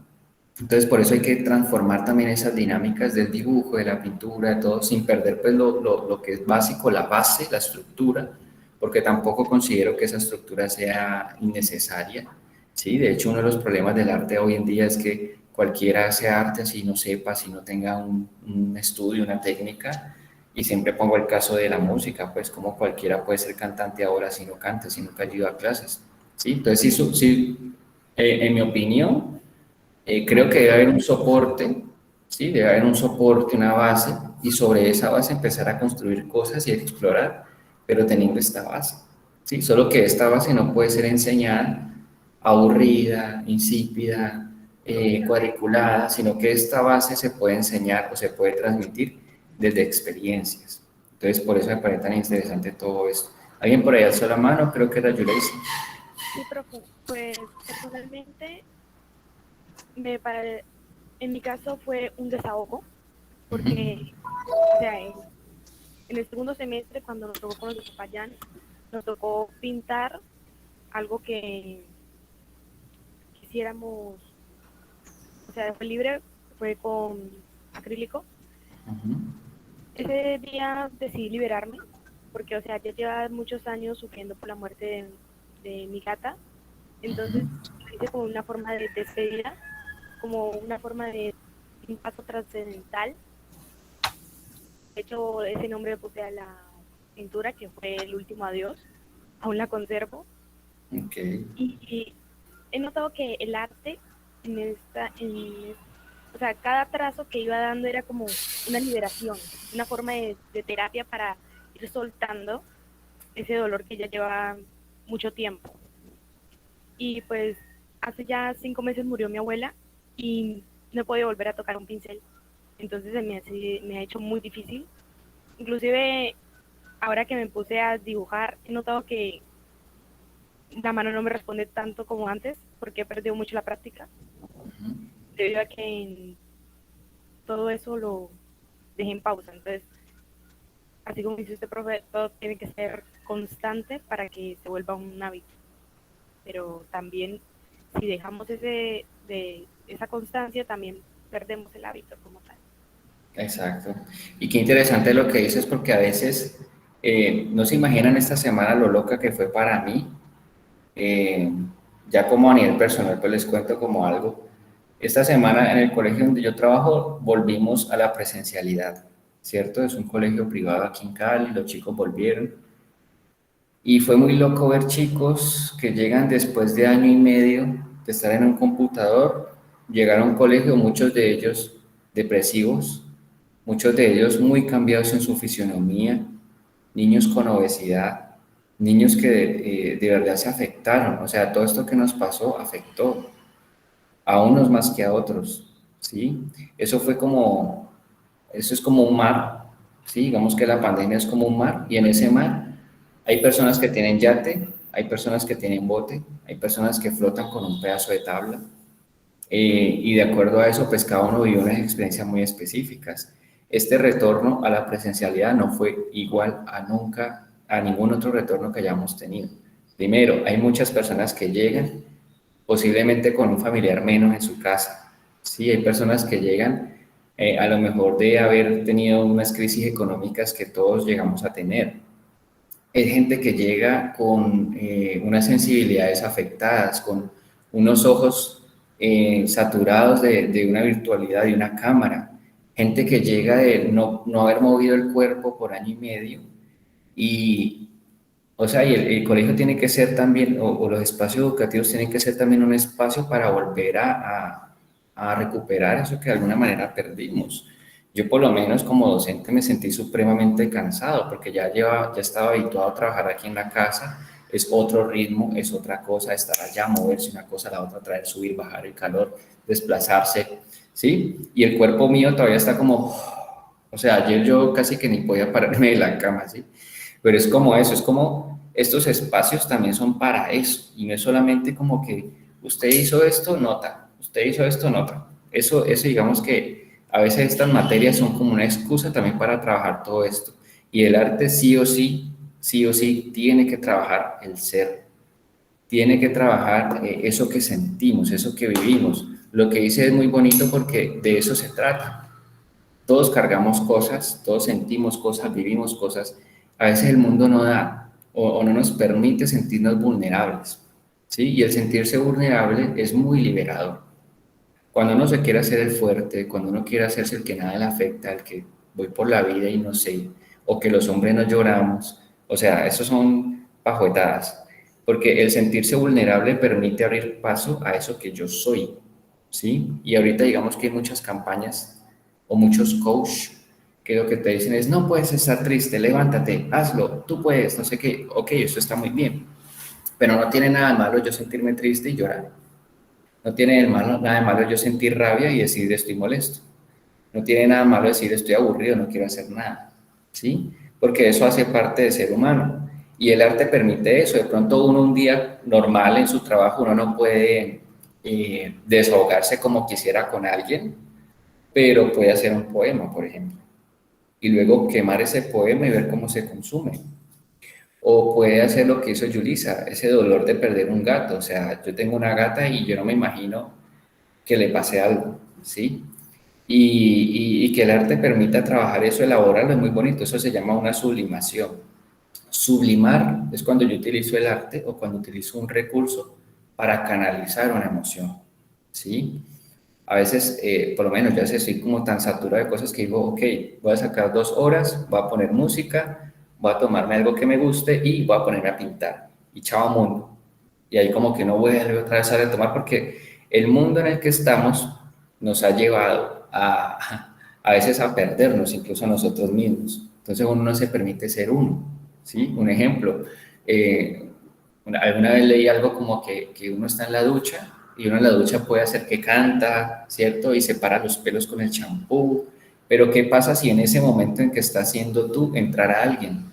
Entonces por eso hay que transformar también esas dinámicas del dibujo, de la pintura, de todo, sin perder pues lo que es básico, la base, la estructura, porque tampoco considero que esa estructura sea innecesaria, ¿sí? De hecho, uno de los problemas del arte hoy en día es que cualquiera hace arte así no sepa, si no tenga un estudio, una técnica, y siempre pongo el caso de la música, pues como cualquiera puede ser cantante ahora si no canta, si nunca ha ido a clases, ¿sí? Entonces, en mi opinión, creo que debe haber un soporte, ¿sí? Debe haber un soporte, una base, y sobre esa base empezar a construir cosas y explorar, pero teniendo esta base, ¿sí? Solo que esta base no puede ser enseñada aburrida, insípida, cuadriculada, sino que esta base se puede enseñar o se puede transmitir desde experiencias. Entonces, por eso me parece tan interesante todo esto. ¿Alguien por ahí alzó la mano? Creo que era Yuleisi. Sí, profe, pues personalmente en mi caso fue un desahogo, porque o sea, en el segundo semestre, cuando nos tocó con los de Popayán, nos tocó pintar algo que quisiéramos, o sea, fue libre, fue con acrílico. Ese día decidí liberarme, porque, o sea, ya llevaba muchos años sufriendo por la muerte de mi gata, entonces lo hice como una forma de despedida, como una forma de un paso trascendental. De hecho, ese nombre le puse a la pintura, que fue El último adiós, aún la conservo. Okay. Y he notado que el arte, o sea, cada trazo que iba dando era como una liberación, una forma de terapia para ir soltando ese dolor que ya lleva mucho tiempo. Y pues hace ya 5 meses murió mi abuela y no he podido volver a tocar un pincel. Entonces me ha hecho muy difícil. Inclusive ahora que me puse a dibujar, he notado que la mano no me responde tanto como antes, porque he perdido mucho la práctica, debido a que todo eso lo dejé en pausa. Entonces, así como dice usted, profe, todo tiene que ser constante para que se vuelva un hábito. Pero también, si dejamos esa constancia, también perdemos el hábito como tal. Exacto. Y qué interesante lo que dices, porque a veces no se imaginan esta semana lo loca que fue para mí. Ya como a nivel personal, pues les cuento como algo. Esta semana en el colegio donde yo trabajo volvimos a la presencialidad, ¿cierto? Es un colegio privado aquí en Cali, los chicos volvieron. Y fue muy loco ver chicos que llegan después de año y medio de estar en un computador, llegar a un colegio, muchos de ellos depresivos, muchos de ellos muy cambiados en su fisionomía, niños con obesidad, niños que de verdad se afectaron, o sea, todo esto que nos pasó afectó a unos más que a otros, ¿sí? Eso fue como, eso es como un mar, ¿sí? Digamos que la pandemia es como un mar y en ese mar hay personas que tienen yate, hay personas que tienen bote, hay personas que flotan con un pedazo de tabla y de acuerdo a eso, pues cada uno vivió unas experiencias muy específicas. Este retorno a la presencialidad no fue igual a nunca, a ningún otro retorno que hayamos tenido. Primero, hay muchas personas que llegan posiblemente con un familiar menos en su casa. Sí, hay personas que llegan a lo mejor de haber tenido unas crisis económicas que todos llegamos a tener. Hay gente que llega con unas sensibilidades afectadas, con unos ojos saturados de una virtualidad, de una cámara. Gente que llega de no haber movido el cuerpo por año y medio y, o sea, y el colegio tiene que ser también, o los espacios educativos tienen que ser también un espacio para volver a recuperar eso que de alguna manera perdimos. Yo por lo menos como docente me sentí supremamente cansado porque ya estaba habituado a trabajar aquí en la casa, es otro ritmo, es otra cosa, estar allá, moverse una cosa a la otra, traer, subir, bajar el calor, desplazarse, ¿sí? Y el cuerpo mío todavía está como, o sea, ayer yo casi que ni podía pararme de la cama, ¿sí? Pero es como eso, es como estos espacios también son para eso, y no es solamente como que usted hizo esto, nota, usted hizo esto, nota. Eso digamos que a veces estas materias son como una excusa también para trabajar todo esto. Y el arte sí o sí, tiene que trabajar el ser, tiene que trabajar eso que sentimos, eso que vivimos. Lo que dice es muy bonito porque de eso se trata. Todos cargamos cosas, todos sentimos cosas, vivimos cosas. A veces el mundo no da o no nos permite sentirnos vulnerables, ¿sí? Y el sentirse vulnerable es muy liberador. Cuando uno se quiere hacer el fuerte, cuando uno quiere hacerse el que nada le afecta, el que voy por la vida y no sé, o que los hombres no lloramos, o sea, eso son pajuetadas, porque el sentirse vulnerable permite abrir paso a eso que yo soy, ¿sí? Y ahorita digamos que hay muchas campañas o muchos coach que lo que te dicen es, no puedes estar triste, levántate, hazlo, tú puedes, no sé qué, ok, eso está muy bien, pero no tiene nada de malo yo sentirme triste y llorar. No tiene nada de malo yo sentir rabia y decir estoy molesto. No tiene nada de malo decir estoy aburrido, no quiero hacer nada. ¿Sí? Porque eso hace parte de ser humano. Y el arte permite eso. De pronto uno un día normal en su trabajo, uno no puede desahogarse como quisiera con alguien, pero puede hacer un poema, por ejemplo. Y luego quemar ese poema y ver cómo se consume. O puede hacer lo que hizo Yulisa, ese dolor de perder un gato. O sea, yo tengo una gata y yo no me imagino que le pase algo, ¿sí? Y que el arte permita trabajar eso, elaborarlo, es muy bonito, eso se llama una sublimación. Sublimar es cuando yo utilizo el arte o cuando utilizo un recurso para canalizar una emoción, ¿sí? A veces, por lo menos, ya sé, soy como tan saturado de cosas que digo, ok, voy a sacar 2 horas, voy a poner música, voy a tomarme algo que me guste y voy a ponerme a pintar. Y chao mundo. Y ahí como que no vuelve otra vez a retomar porque el mundo en el que estamos nos ha llevado a veces a perdernos, incluso a nosotros mismos. Entonces uno no se permite ser uno, ¿sí? Un ejemplo, alguna vez leí algo como que uno está en la ducha y uno en la ducha puede hacer que canta, ¿cierto? Y separa los pelos con el champú, pero ¿qué pasa si en ese momento en que estás siendo tú entrara alguien?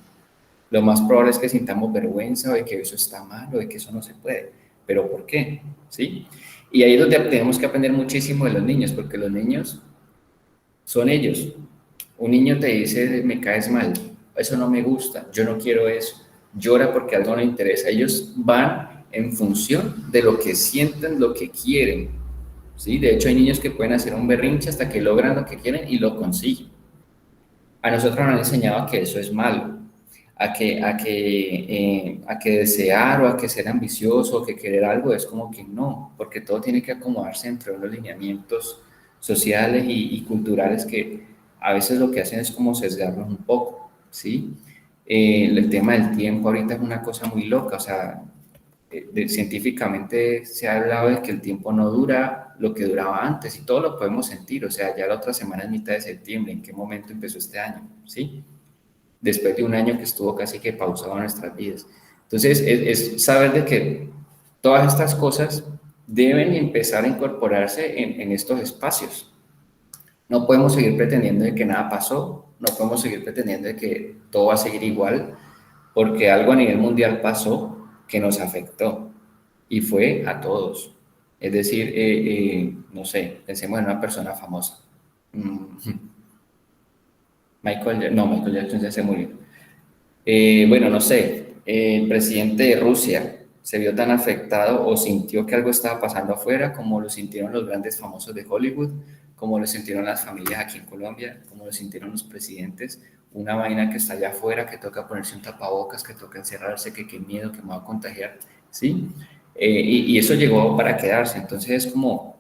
Lo más probable es que sintamos vergüenza o de que eso está mal o de que eso no se puede. ¿Pero por qué? ¿Sí? Y ahí es donde tenemos que aprender muchísimo de los niños, porque los niños son ellos. Un niño te dice, me caes mal, eso no me gusta, yo no quiero eso. Llora porque algo no le interesa. Ellos van en función de lo que sienten, lo que quieren. ¿Sí? De hecho, hay niños que pueden hacer un berrinche hasta que logran lo que quieren y lo consiguen. A nosotros nos han enseñado que eso es malo, a que desear o a que ser ambicioso o que querer algo es como que no, porque todo tiene que acomodarse entre unos lineamientos sociales y culturales que a veces lo que hacen es como sesgarnos un poco, ¿sí? El tema del tiempo ahorita es una cosa muy loca, o sea, científicamente se ha hablado de que el tiempo no dura lo que duraba antes y todo lo podemos sentir, o sea, ya la otra semana es mitad de septiembre, ¿en qué momento empezó este año? ¿Sí? Después de un año que estuvo casi que pausado en nuestras vidas. Entonces, es saber de que todas estas cosas deben empezar a incorporarse en estos espacios. No podemos seguir pretendiendo de que nada pasó, no podemos seguir pretendiendo de que todo va a seguir igual, porque algo a nivel mundial pasó que nos afectó y fue a todos. Es decir, no sé, pensemos en una persona famosa. Michael Jackson ya se murió. Bueno, no sé, el presidente de Rusia se vio tan afectado o sintió que algo estaba pasando afuera como lo sintieron los grandes famosos de Hollywood, como lo sintieron las familias aquí en Colombia, como lo sintieron los presidentes. Una vaina que está allá afuera, que toca ponerse un tapabocas, que toca encerrarse, que qué miedo, que me va a contagiar, ¿sí? Y eso llegó para quedarse. Entonces es como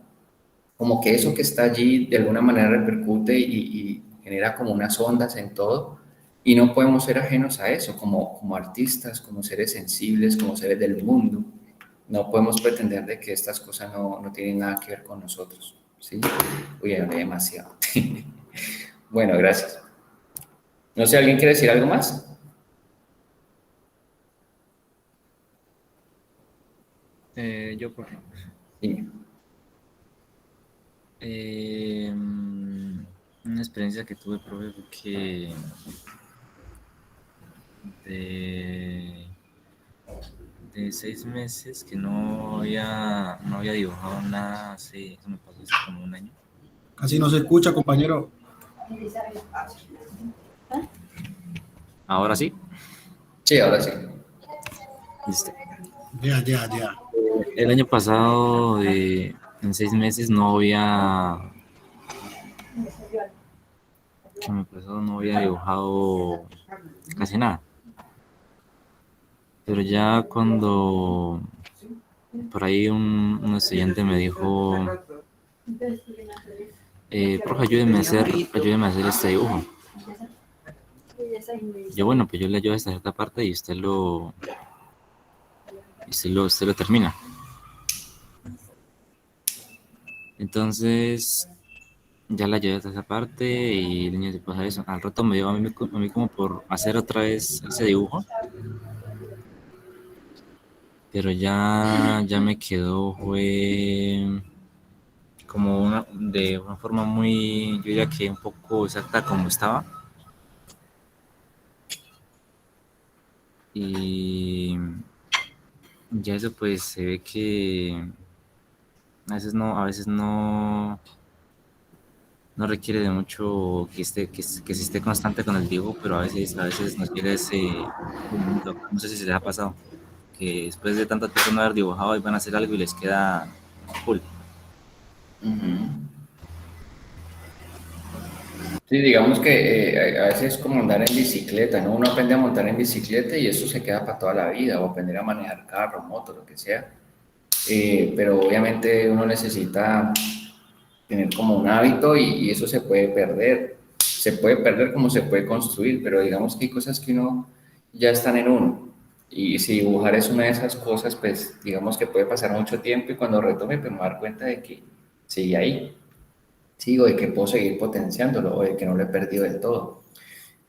que eso que está allí de alguna manera repercute y genera como unas ondas en todo, y no podemos ser ajenos a eso, como artistas, como seres sensibles, como seres del mundo. No podemos pretender de que estas cosas no tienen nada que ver con nosotros, ¿sí? Uy, hablé demasiado. Bueno, gracias. No sé, ¿alguien quiere decir algo más? Yo, por favor. Sí. Una experiencia que tuve, profe, fue que de 6 meses que no había dibujado nada, eso me pasó hace como un año. Casi no se escucha, compañero. ¿Ahora sí? Sí, ahora sí. Listo. Ya. El año pasado, en 6 meses, no había dibujado casi nada. Pero ya cuando por ahí un estudiante me dijo, profe, ayúdeme a hacer este dibujo. Yo, bueno, pues yo le ayudo hasta cierta parte y usted lo termina. Entonces, ya la llevé hasta esa parte y el niño se pasa eso. Al rato me dio a mí como por hacer otra vez ese dibujo. Pero ya me quedó, fue como de una forma muy, yo diría que un poco exacta como estaba. Y ya eso pues se ve que a veces no requiere de mucho que se esté constante con el dibujo, pero a veces nos quiere ese momento. No sé si se les ha pasado, que después de tanto tiempo no haber dibujado y van a hacer algo y les queda cool. Sí, digamos que a veces es como andar en bicicleta, ¿no? Uno aprende a montar en bicicleta y eso se queda para toda la vida, o aprender a manejar carro, moto, lo que sea. Pero obviamente uno necesita tener como un hábito y eso se puede perder. Se puede perder como se puede construir, pero digamos que hay cosas que uno ya están en uno. Y si dibujar es una de esas cosas, pues digamos que puede pasar mucho tiempo y cuando retome, pues me voy a dar cuenta de que sigue ahí. Sigo de que puedo seguir potenciándolo o de que no lo he perdido del todo.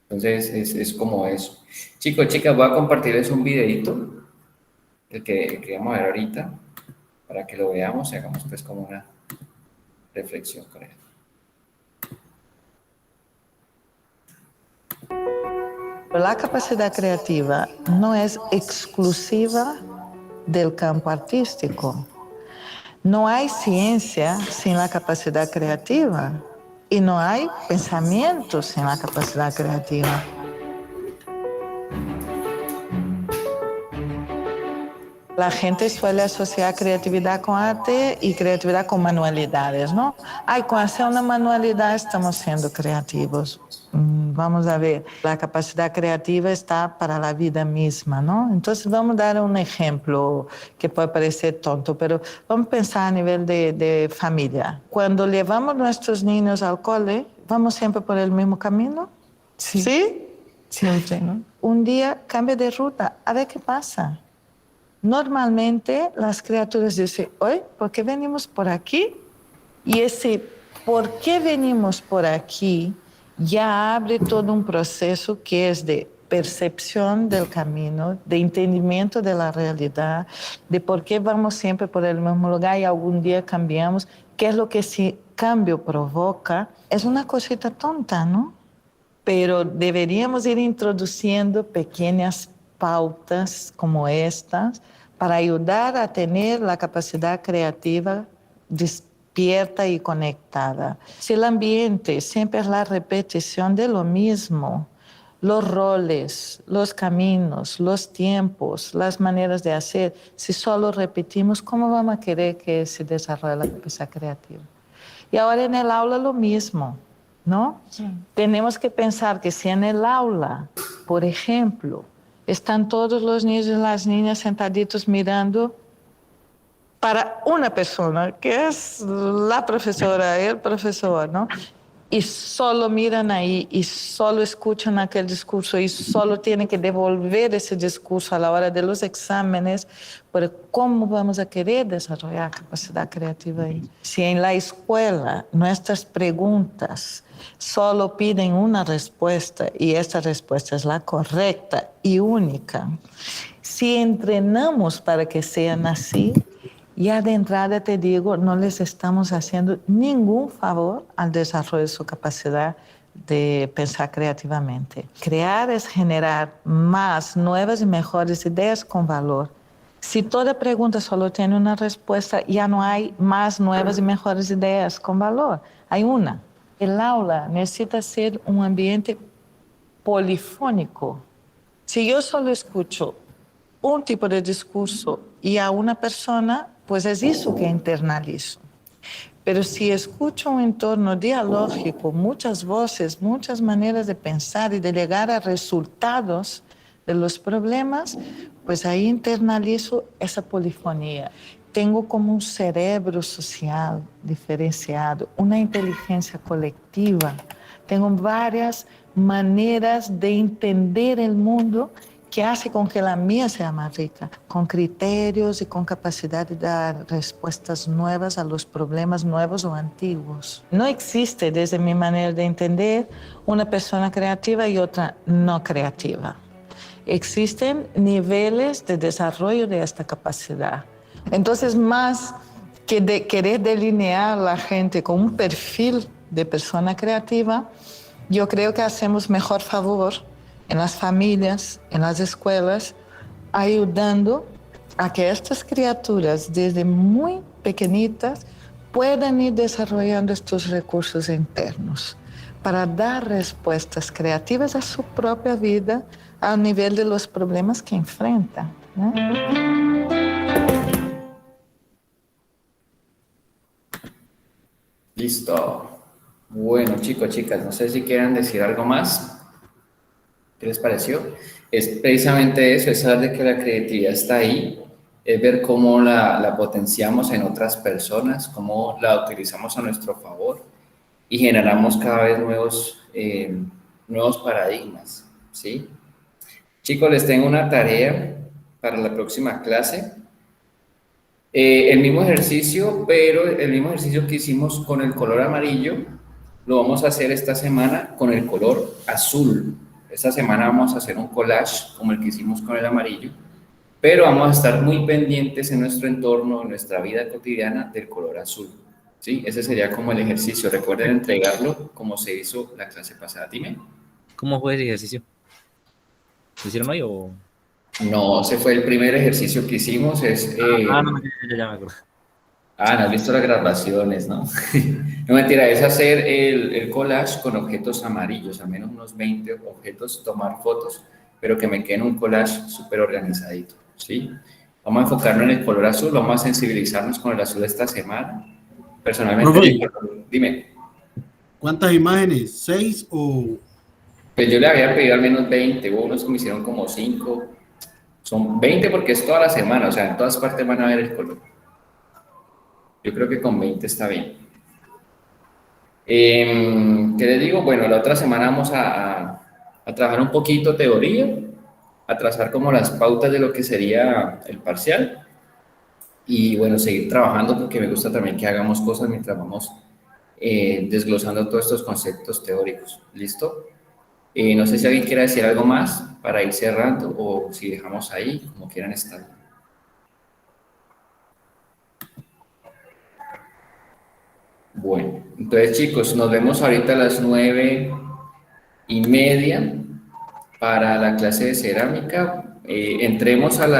Entonces es como eso. Chicos, chicas, voy a compartirles un videito que vamos a ver ahorita para que lo veamos y hagamos pues como una reflexión con él. La capacidad creativa no es exclusiva del campo artístico. No hay ciencia sin la capacidad creativa y no hay pensamiento sin la capacidad creativa. La gente suele asociar creatividad con arte y creatividad con manualidades, ¿no? Ay, con hacer una manualidad estamos siendo creativos. Vamos a ver, la capacidad creativa está para la vida misma, ¿no? Entonces vamos a dar un ejemplo que puede parecer tonto, pero vamos a pensar a nivel de familia. Cuando llevamos nuestros niños al cole, ¿vamos siempre por el mismo camino? Sí. ¿Sí? Siempre, ¿no? Un día cambia de ruta, a ver qué pasa. Normalmente las criaturas dicen, oye, ¿por qué venimos por aquí? Y ese ¿por qué venimos por aquí? Ya abre todo un proceso que es de percepción del camino, de entendimiento de la realidad, de por qué vamos siempre por el mismo lugar y algún día cambiamos, qué es lo que ese cambio provoca. Es una cosita tonta, ¿no? Pero deberíamos ir introduciendo pequeñas pautas como estas para ayudar a tener la capacidad creativa despierta y conectada. Si el ambiente siempre es la repetición de lo mismo, los roles, los caminos, los tiempos, las maneras de hacer, si solo repetimos, ¿cómo vamos a querer que se desarrolle la capacidad creativa? Y ahora en el aula lo mismo, ¿no? Sí. Tenemos que pensar que si en el aula, por ejemplo, están todos los niños y las niñas sentaditos mirando para una persona, que es la profesora, el profesor, ¿no? Y solo miran ahí y solo escuchan aquel discurso y solo tienen que devolver ese discurso a la hora de los exámenes, pero ¿cómo vamos a querer desarrollar capacidad creativa ahí? Si en la escuela nuestras preguntas solo piden una respuesta y esta respuesta es la correcta y única, si entrenamos para que sean así, ya de entrada te digo, no les estamos haciendo ningún favor al desarrollo de su capacidad de pensar creativamente. Crear es generar más nuevas y mejores ideas con valor. Si toda pregunta solo tiene una respuesta, ya no hay más nuevas y mejores ideas con valor. Hay una. El aula necesita ser un ambiente polifónico. Si yo solo escucho un tipo de discurso y a una persona, pues es eso que internalizo. Pero si escucho un entorno dialógico, muchas voces, muchas maneras de pensar y de llegar a resultados de los problemas, pues ahí internalizo esa polifonía. Tengo como un cerebro social diferenciado, una inteligencia colectiva. Tengo varias maneras de entender el mundo que hace con que la mía sea más rica, con criterios y con capacidad de dar respuestas nuevas a los problemas nuevos o antiguos. No existe, desde mi manera de entender, una persona creativa y otra no creativa. Existen niveles de desarrollo de esta capacidad. Entonces, más que de querer delinear a la gente con un perfil de persona creativa, yo creo que hacemos mejor favor en las familias, en las escuelas, ayudando a que estas criaturas desde muy pequeñitas puedan ir desarrollando estos recursos internos para dar respuestas creativas a su propia vida al nivel de los problemas que enfrentan, ¿no? Listo. Bueno, chicos, chicas, no sé si quieran decir algo más. ¿Qué les pareció? Es precisamente eso, es saber de que la creatividad está ahí, es ver cómo la potenciamos en otras personas, cómo la utilizamos a nuestro favor y generamos cada vez nuevos paradigmas, ¿sí? Chicos, les tengo una tarea para la próxima clase. El mismo ejercicio, pero el mismo ejercicio que hicimos con el color amarillo, lo vamos a hacer esta semana con el color azul. Esta semana vamos a hacer un collage como el que hicimos con el amarillo, pero vamos a estar muy pendientes en nuestro entorno, en nuestra vida cotidiana, del color azul, ¿sí? Ese sería como el ejercicio. Recuerden entregarlo como se hizo la clase pasada. Dime. ¿Cómo fue ese ejercicio? ¿Lo hicieron hoy o...? No, ese fue el primer ejercicio que hicimos. No, ya me acuerdo. No has visto las grabaciones, ¿no? No, mentira, es hacer el collage con objetos amarillos, al menos unos 20 objetos, tomar fotos, pero que me queden un collage súper organizadito, ¿sí? Vamos a enfocarnos en el color azul, vamos a sensibilizarnos con el azul esta semana. Personalmente, dime. ¿Cuántas imágenes? ¿6 o...? Pues yo le había pedido al menos 20, hubo unos que me hicieron como 5. Son 20 porque es toda la semana, o sea, en todas partes van a ver el color. Yo creo que con 20 está bien. ¿Qué les digo? Bueno, la otra semana vamos a trabajar un poquito teoría, a trazar como las pautas de lo que sería el parcial y bueno, seguir trabajando porque me gusta también que hagamos cosas mientras vamos desglosando todos estos conceptos teóricos. ¿Listo? No sé si alguien quiere decir algo más para ir cerrando o si dejamos ahí, como quieran estar. Bueno, entonces chicos, nos vemos ahorita a las 9:30 para la clase de cerámica. Entremos a la